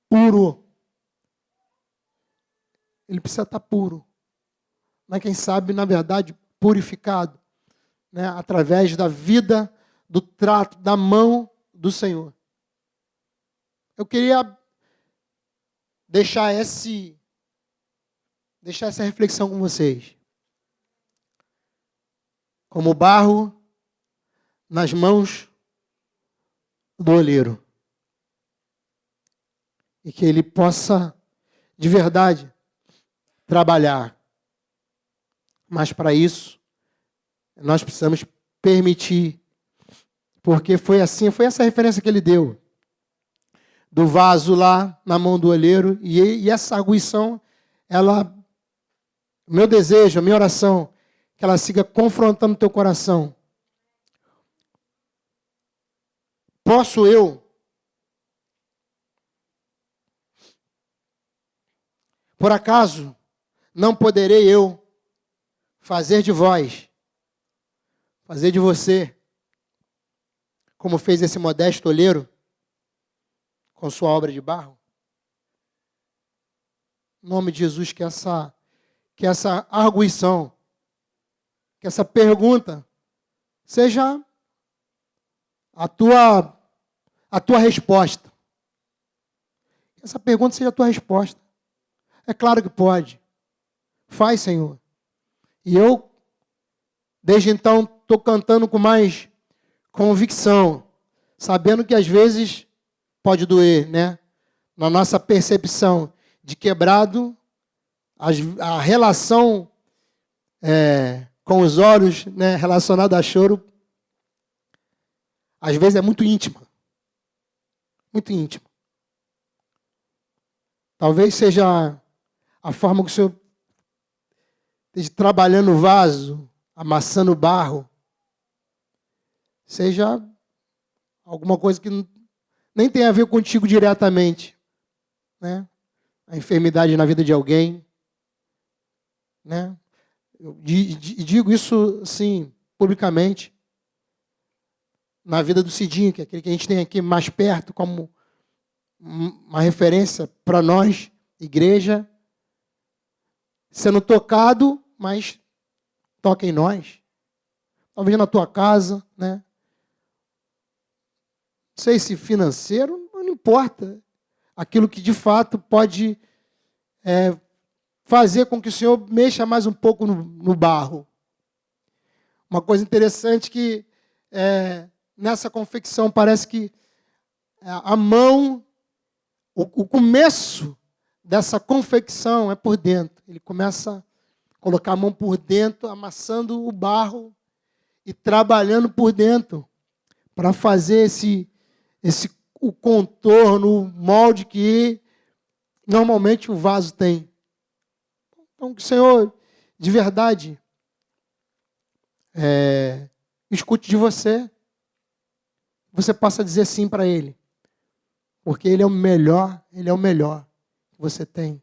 puro. Ele precisa estar puro. Mas quem sabe, na verdade, purificado, né, através da vida, do trato, da mão do Senhor. Eu queria deixar essa reflexão com vocês. Como barro nas mãos do olheiro. E que ele possa, de verdade, trabalhar. Mas para isso, nós precisamos permitir. Porque foi assim, foi essa referência que ele deu. Do vaso lá na mão do olheiro. E essa arguição, o meu desejo, a minha oração, que ela siga confrontando o teu coração. Posso eu, por acaso, não poderei eu fazer de vós, fazer de você, como fez esse modesto olheiro com sua obra de barro? Em nome de Jesus, que essa arguição, que essa pergunta seja a tua resposta. Que essa pergunta seja a tua resposta. É claro que pode. Faz, Senhor. E eu, desde então, estou cantando com mais convicção, sabendo que às vezes pode doer, né? Na nossa percepção de quebrado, a relação com os olhos, né, relacionada a choro, às vezes é muito íntima. Muito íntima. Talvez seja a forma que o Senhor esteja trabalhando o vaso, amassando o barro, seja alguma coisa que nem tem a ver contigo diretamente, né? A enfermidade na vida de alguém, né? Eu digo isso, assim, publicamente, na vida do Cidinho, que é aquele que a gente tem aqui mais perto, como uma referência para nós, igreja, sendo tocado, mas toca em nós. Talvez na tua casa, né? Não sei se financeiro, não importa. Aquilo que de fato pode fazer com que o Senhor mexa mais um pouco no barro. Uma coisa interessante que nessa confecção parece que a mão, o começo dessa confecção é por dentro. Ele começa a colocar a mão por dentro, amassando o barro e trabalhando por dentro para fazer o contorno, o molde que normalmente o vaso tem. Então, que o Senhor, de verdade, escute de você. Você possa dizer sim para Ele. Porque Ele é o melhor que você tem.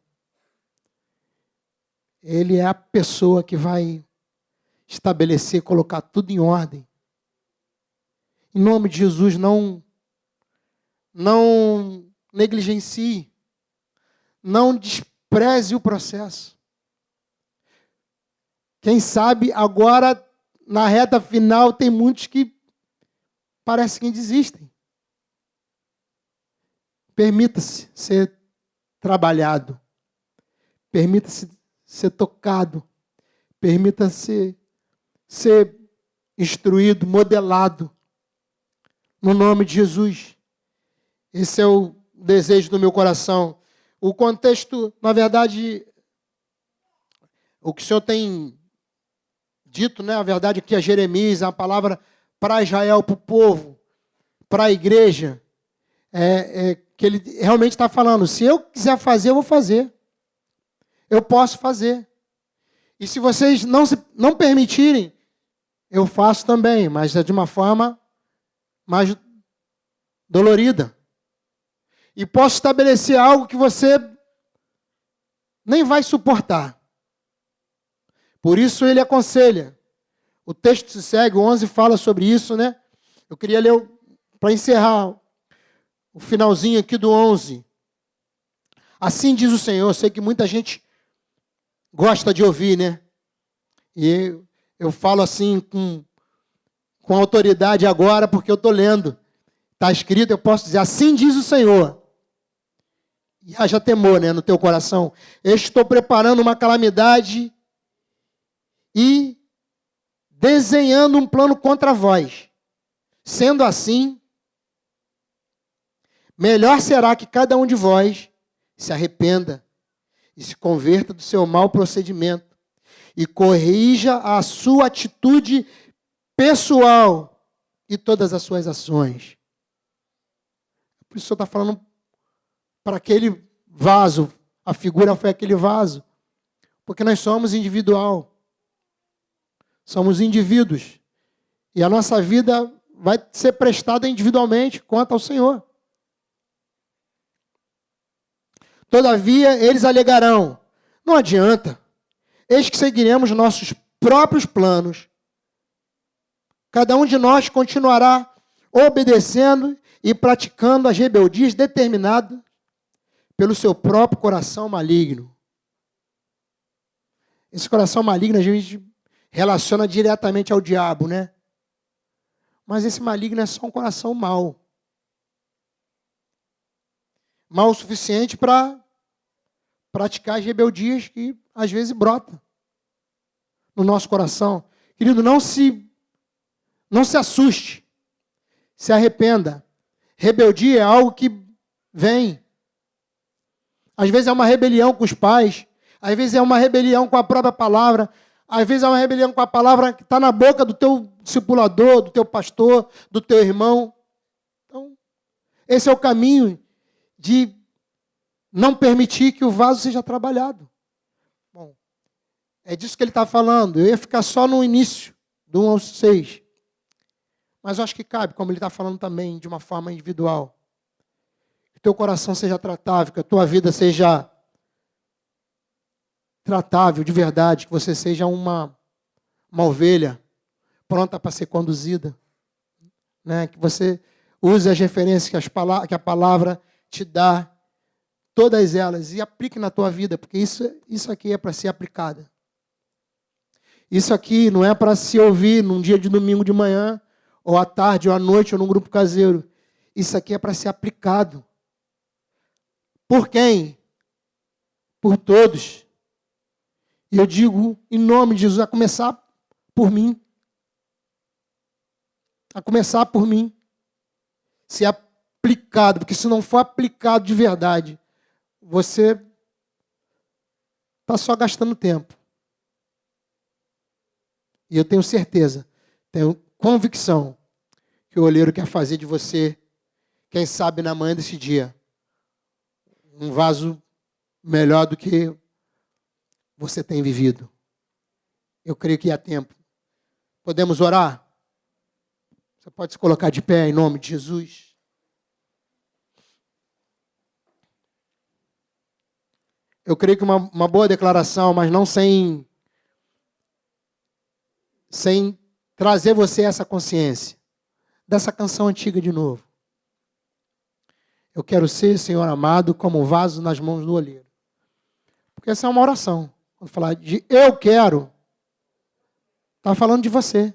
Ele é a pessoa que vai estabelecer, colocar tudo em ordem. Em nome de Jesus, não negligencie, não despreze o processo. Quem sabe agora, na reta final, tem muitos que parecem que desistem. Permita-se ser trabalhado. Permita-se ser tocado. Permita-se ser instruído, modelado. No nome de Jesus. Esse é o desejo do meu coração. O contexto, na verdade, o que o Senhor tem dito, né? A verdade aqui é Jeremias, a palavra para Israel, para o povo, para a igreja, que ele realmente está falando, se eu quiser fazer, eu vou fazer. Eu posso fazer. E se vocês não permitirem, eu faço também, mas é de uma forma mais dolorida. E posso estabelecer algo que você nem vai suportar. Por isso ele aconselha. O texto se segue, o 11 fala sobre isso, né? Eu queria ler, para encerrar, o finalzinho aqui do 11. Assim diz o Senhor. Eu sei que muita gente gosta de ouvir, né? E eu falo assim com autoridade agora, porque eu estou lendo. Está escrito, eu posso dizer, assim diz o Senhor. E haja temor, né, no teu coração. Eu estou preparando uma calamidade e desenhando um plano contra vós. Sendo assim, melhor será que cada um de vós se arrependa e se converta do seu mau procedimento e corrija a sua atitude pessoal e todas as suas ações. Por isso o Senhor está falando para aquele vaso, a figura foi aquele vaso, porque nós somos individual, somos indivíduos, e a nossa vida vai ser prestada individualmente quanto ao Senhor. Todavia, eles alegarão, não adianta, eis que seguiremos nossos próprios planos. Cada um de nós continuará obedecendo e praticando as rebeldias determinadas pelo seu próprio coração maligno. Esse coração maligno a gente relaciona diretamente ao diabo, né? Mas esse maligno é só um coração mau. Mau o suficiente para praticar as rebeldias que às vezes brotam no nosso coração. Querido, não se assuste. Se arrependa. Rebeldia é algo que vem. Às vezes é uma rebelião com os pais. Às vezes é uma rebelião com a própria palavra. Às vezes é uma rebelião com a palavra que está na boca do teu discipulador, do teu pastor, do teu irmão. Então, esse é o caminho de não permitir que o vaso seja trabalhado. Bom, é disso que ele está falando. Eu ia ficar só no início, do 1 ao 6. Mas eu acho que cabe, como ele está falando também, de uma forma individual. Que o teu coração seja tratável, que a tua vida seja tratável de verdade, que você seja uma ovelha pronta para ser conduzida. Né? Que você use as referências que a palavra te dá, todas elas, e aplique na tua vida, porque isso aqui é para ser aplicada. Isso aqui não é para se ouvir num dia de domingo de manhã, ou à tarde, ou à noite, ou num grupo caseiro. Isso aqui é para ser aplicado. Por quem? Por todos. E eu digo, em nome de Jesus, a começar por mim. A começar por mim. Ser aplicado, porque se não for aplicado de verdade, você está só gastando tempo. E eu tenho certeza, tenho convicção, que o olheiro quer fazer de você, quem sabe na manhã desse dia, um vaso melhor do que você tem vivido. Eu creio que há tempo. Podemos orar? Você pode se colocar de pé em nome de Jesus. Eu creio que uma boa declaração, mas não sem trazer você essa consciência dessa canção antiga de novo. Eu quero ser, Senhor amado, como um vaso nas mãos do olheiro. Porque essa é uma oração. Quando falar de eu quero, está falando de você.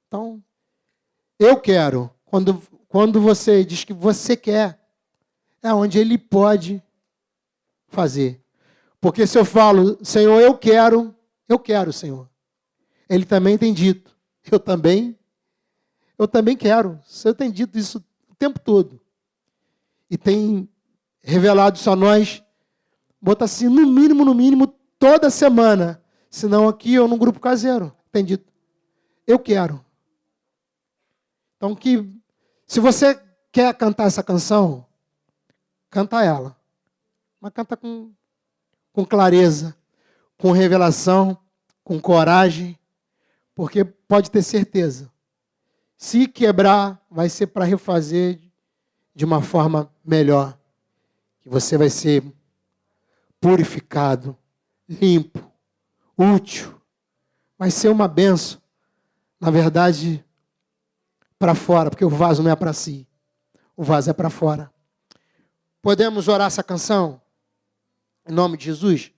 Então, eu quero. Quando você diz que você quer, é onde Ele pode fazer. Porque se eu falo, Senhor, eu quero, Senhor. Ele também tem dito, eu também quero. O Senhor tem dito isso o tempo todo. E tem revelado isso a nós, bota assim, no mínimo, toda semana. Se não aqui ou num grupo caseiro. Tem dito, eu quero. Então, se você quer cantar essa canção, canta ela. Mas canta com clareza, com revelação, com coragem. Porque pode ter certeza, se quebrar, vai ser para refazer de uma forma melhor. Que você vai ser purificado, limpo, útil. Vai ser uma bênção, na verdade, para fora, porque o vaso não é para si. O vaso é para fora. Podemos orar essa canção? Em nome de Jesus?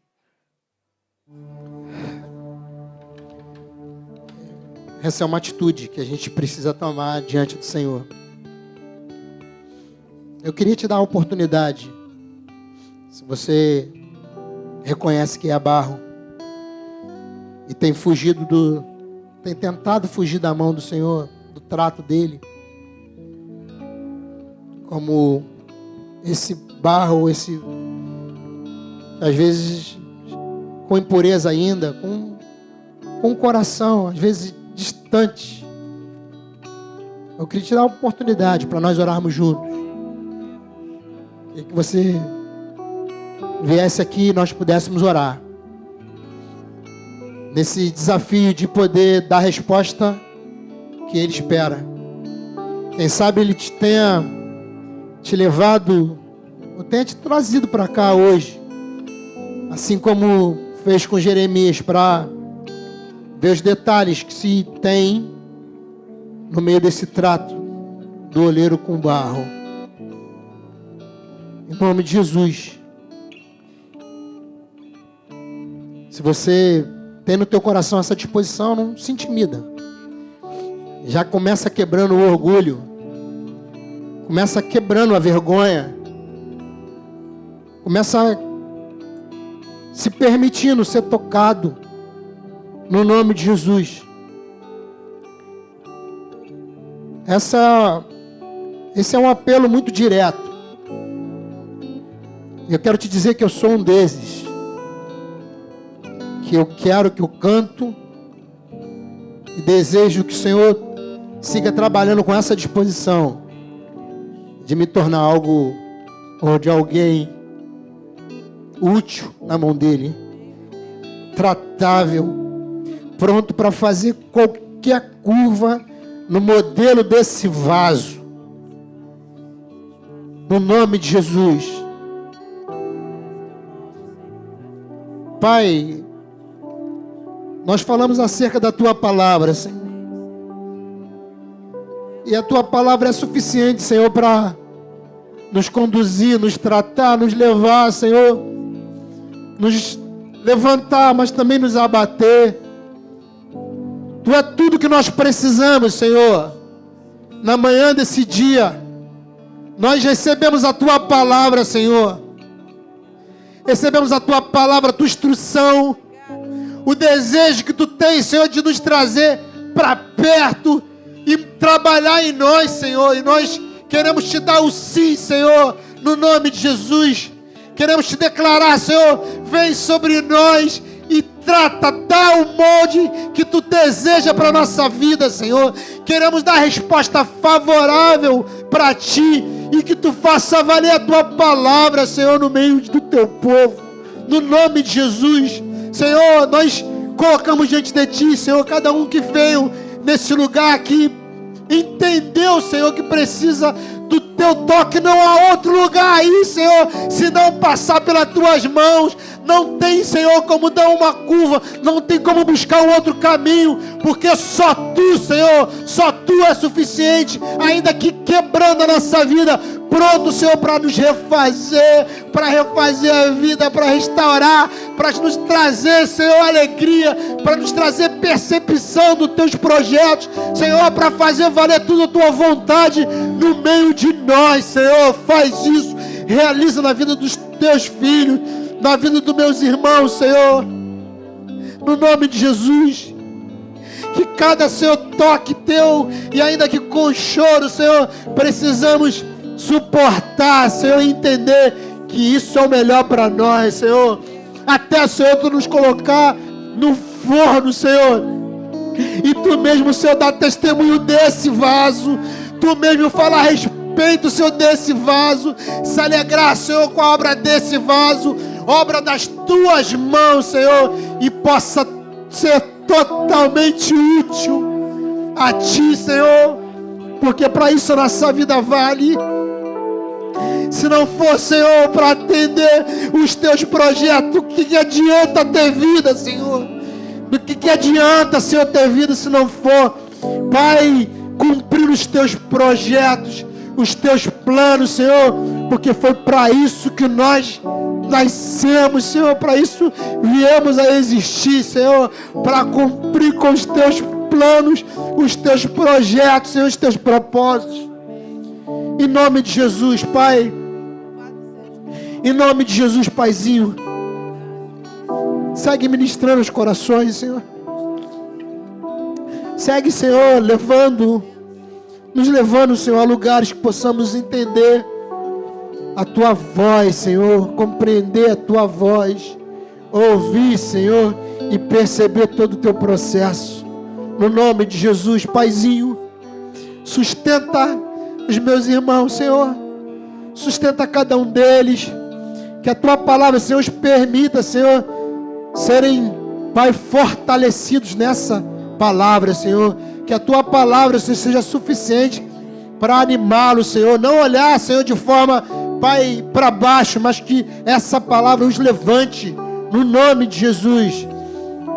Essa é uma atitude que a gente precisa tomar diante do Senhor. Eu queria te dar a oportunidade, se você reconhece que é barro e tem tentado fugir da mão do Senhor, do trato dele, como esse barro, às vezes com impureza ainda, com o coração, às vezes distante. Eu queria te dar a oportunidade para nós orarmos juntos. Queria que você viesse aqui e nós pudéssemos orar. Nesse desafio de poder dar a resposta que Ele espera. Quem sabe Ele tenha te levado, ou tenha te trazido para cá hoje. Assim como fez com Jeremias, para ver os detalhes que se tem no meio desse trato do oleiro com barro. Em nome de Jesus. Se você tem no teu coração essa disposição, não se intimida. Já começa quebrando o orgulho. Começa quebrando a vergonha. Começa se permitindo ser tocado no nome de Jesus. Esse é um apelo muito direto. Eu quero te dizer que eu sou um desses. Que eu quero, que eu canto e desejo que o Senhor siga trabalhando com essa disposição de me tornar algo ou de alguém útil na mão dele, tratável, pronto para fazer qualquer curva no modelo desse vaso. No nome de Jesus. Pai, nós falamos acerca da Tua palavra, Senhor. E a Tua palavra é suficiente, Senhor, para nos conduzir, nos tratar, nos levar, Senhor, nos levantar, mas também nos abater. Tu é tudo que nós precisamos, Senhor. Na manhã desse dia, nós recebemos a Tua palavra, Senhor. Recebemos a Tua palavra, a Tua instrução, o desejo que Tu tens, Senhor, de nos trazer para perto e trabalhar em nós, Senhor. E nós queremos Te dar o sim, Senhor, no nome de Jesus. Queremos Te declarar, Senhor, vem sobre nós e trata, dá o molde que Tu deseja para a nossa vida, Senhor. Queremos dar resposta favorável para Ti e que Tu faça valer a Tua palavra, Senhor, no meio do Teu povo. No nome de Jesus, Senhor, nós colocamos diante de Ti, Senhor, cada um que veio nesse lugar aqui, entendeu, Senhor, que precisa do Teu toque. Não há outro lugar aí, Senhor, se não passar pelas Tuas mãos. Não tem, Senhor, como dar uma curva, não tem como buscar um outro caminho, porque só Tu, Senhor, só Tu é suficiente, ainda que quebrando a nossa vida, pronto, Senhor, para nos refazer, para refazer a vida, para restaurar, para nos trazer, Senhor, alegria, para nos trazer percepção dos Teus projetos, Senhor, para fazer valer tudo a Tua vontade no meio de nós, Senhor. Faz isso, realiza na vida dos Teus filhos, na vida dos meus irmãos, Senhor, no nome de Jesus. Que cada, Senhor, toque Teu, e ainda que com choro, Senhor, precisamos suportar, Senhor, e entender que isso é o melhor para nós, Senhor. Até, Senhor, Tu nos colocar no forno, Senhor, e Tu mesmo, Senhor, dá testemunho desse vaso, Tu mesmo fala a respeito, Senhor, desse vaso, se alegrar, Senhor, com a obra desse vaso, obra das Tuas mãos, Senhor, e possa ser totalmente útil a Ti, Senhor, porque para isso a nossa vida vale. Se não for, Senhor, para atender os Teus projetos, o que adianta ter vida, Senhor? Do que adianta, Senhor, ter vida se não for, Pai, cumprir os Teus projetos, os Teus planos, Senhor, porque foi para isso que nós nascemos, Senhor, para isso viemos a existir, Senhor, para cumprir com os Teus planos, os Teus projetos, Senhor, os Teus propósitos. Em nome de Jesus, Pai. Em nome de Jesus, Paizinho. Segue ministrando os corações, Senhor. Segue, Senhor, nos levando, Senhor, a lugares que possamos entender a Tua voz, Senhor, compreender a Tua voz, ouvir, Senhor, e perceber todo o Teu processo. No nome de Jesus, Paizinho, sustenta os meus irmãos, Senhor, sustenta cada um deles, que a Tua palavra, Senhor, os permita, Senhor, serem, Pai, fortalecidos nessa palavra, Senhor, que a Tua palavra, Senhor, seja suficiente para animá-los, Senhor, não olhar, Senhor, de forma, Pai, para baixo, mas que essa palavra os levante no nome de Jesus,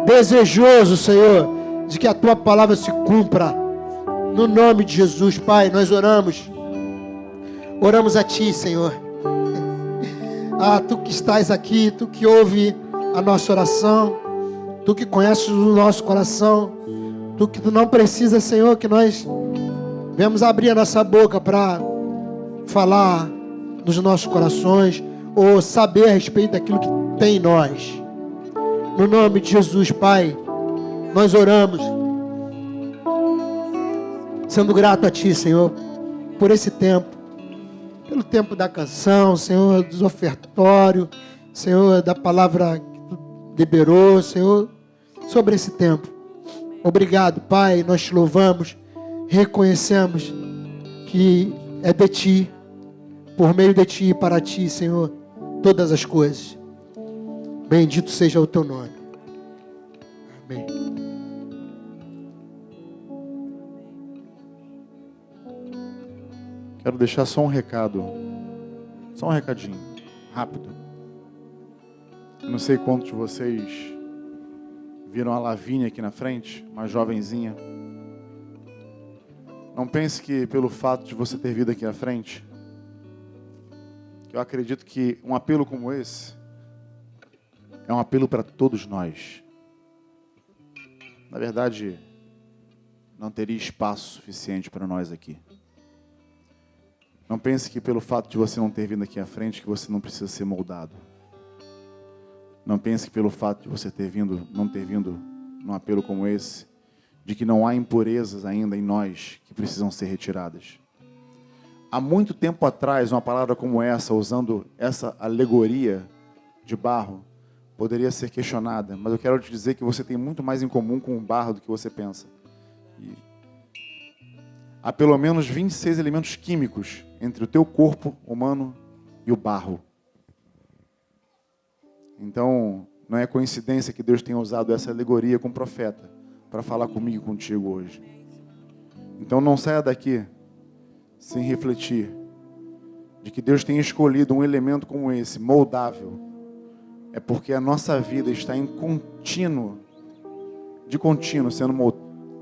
desejoso, Senhor, de que a Tua palavra se cumpra, no nome de Jesus, Pai, nós oramos a Ti, Senhor. Tu que estás aqui, Tu que ouve a nossa oração, Tu que conheces o nosso coração, Tu que não precisa, Senhor, que nós venhamos abrir a nossa boca para falar nos nossos corações, ou saber a respeito daquilo que tem em nós. No nome de Jesus, Pai, nós oramos, sendo grato a Ti, Senhor, por esse tempo, pelo tempo da canção, Senhor, do ofertório, Senhor, da palavra que Tu liberou, Senhor, sobre esse tempo. Obrigado, Pai, nós Te louvamos, reconhecemos que é de Ti, por meio de Ti e para Ti, Senhor, todas as coisas. Bendito seja o Teu nome. Amém. Quero deixar só um recado. Só um recadinho. Rápido. Eu não sei quantos de vocês viram a Lavínia aqui na frente, uma jovenzinha. Não pense que pelo fato de você ter vindo aqui à frente, eu acredito que um apelo como esse é um apelo para todos nós. Na verdade, não teria espaço suficiente para nós aqui. Não pense que pelo fato de você não ter vindo aqui à frente, que você não precisa ser moldado. Não pense que pelo fato de você não ter vindo num apelo como esse, de que não há impurezas ainda em nós que precisam ser retiradas. Há muito tempo atrás, uma palavra como essa, usando essa alegoria de barro, poderia ser questionada, mas eu quero te dizer que você tem muito mais em comum com o barro do que você pensa. Há pelo menos 26 elementos químicos entre o teu corpo humano e o barro. Então, não é coincidência que Deus tenha usado essa alegoria com o profeta para falar comigo e contigo hoje. Então, não saia daqui sem refletir de que Deus tem escolhido um elemento como esse, moldável. É porque a nossa vida está em contínuo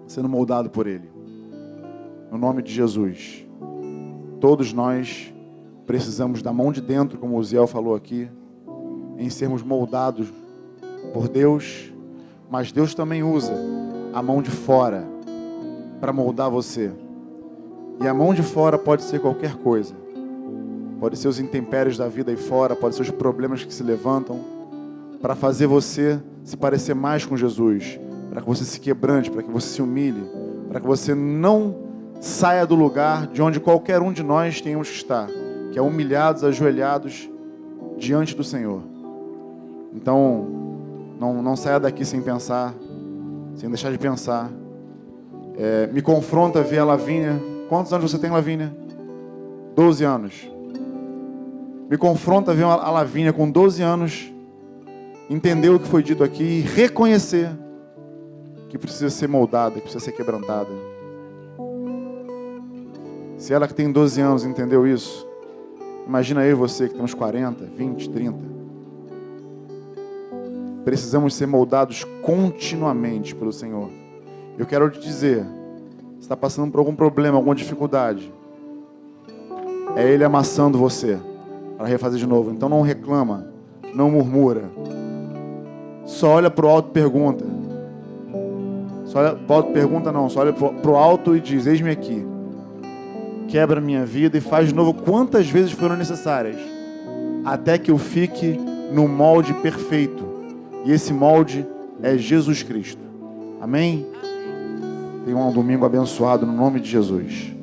sendo moldado por Ele. No nome de Jesus. Todos nós precisamos da mão de dentro, como o Ziel falou aqui, em sermos moldados por Deus, mas Deus também usa a mão de fora para moldar você. E a mão de fora pode ser qualquer coisa. Pode ser os intempéries da vida aí fora, pode ser os problemas que se levantam para fazer você se parecer mais com Jesus, para que você se quebrante, para que você se humilhe, para que você não saia do lugar de onde qualquer um de nós tenhamos que estar, que é humilhados, ajoelhados diante do Senhor. Então, não saia daqui sem pensar, sem deixar de pensar. Me confronta ver a Lavínia. Quantos anos você tem, Lavínia? 12 anos. Me confronta ver a Lavínia com 12 anos, entender o que foi dito aqui e reconhecer que precisa ser moldada, que precisa ser quebrantada. Se ela que tem 12 anos entendeu isso, imagina eu e você que temos 40, 20, 30. Precisamos ser moldados continuamente pelo Senhor. Eu quero te dizer, você está passando por algum problema, alguma dificuldade, é Ele amassando você para refazer de novo. Então não reclama, não murmura, só olha para o alto e pergunta. Só olha para o alto e pergunta não, só olha para o alto e diz: eis-me aqui, quebra minha vida e faz de novo quantas vezes foram necessárias, até que eu fique no molde perfeito. E esse molde é Jesus Cristo. Amém? Tenha um domingo abençoado no nome de Jesus.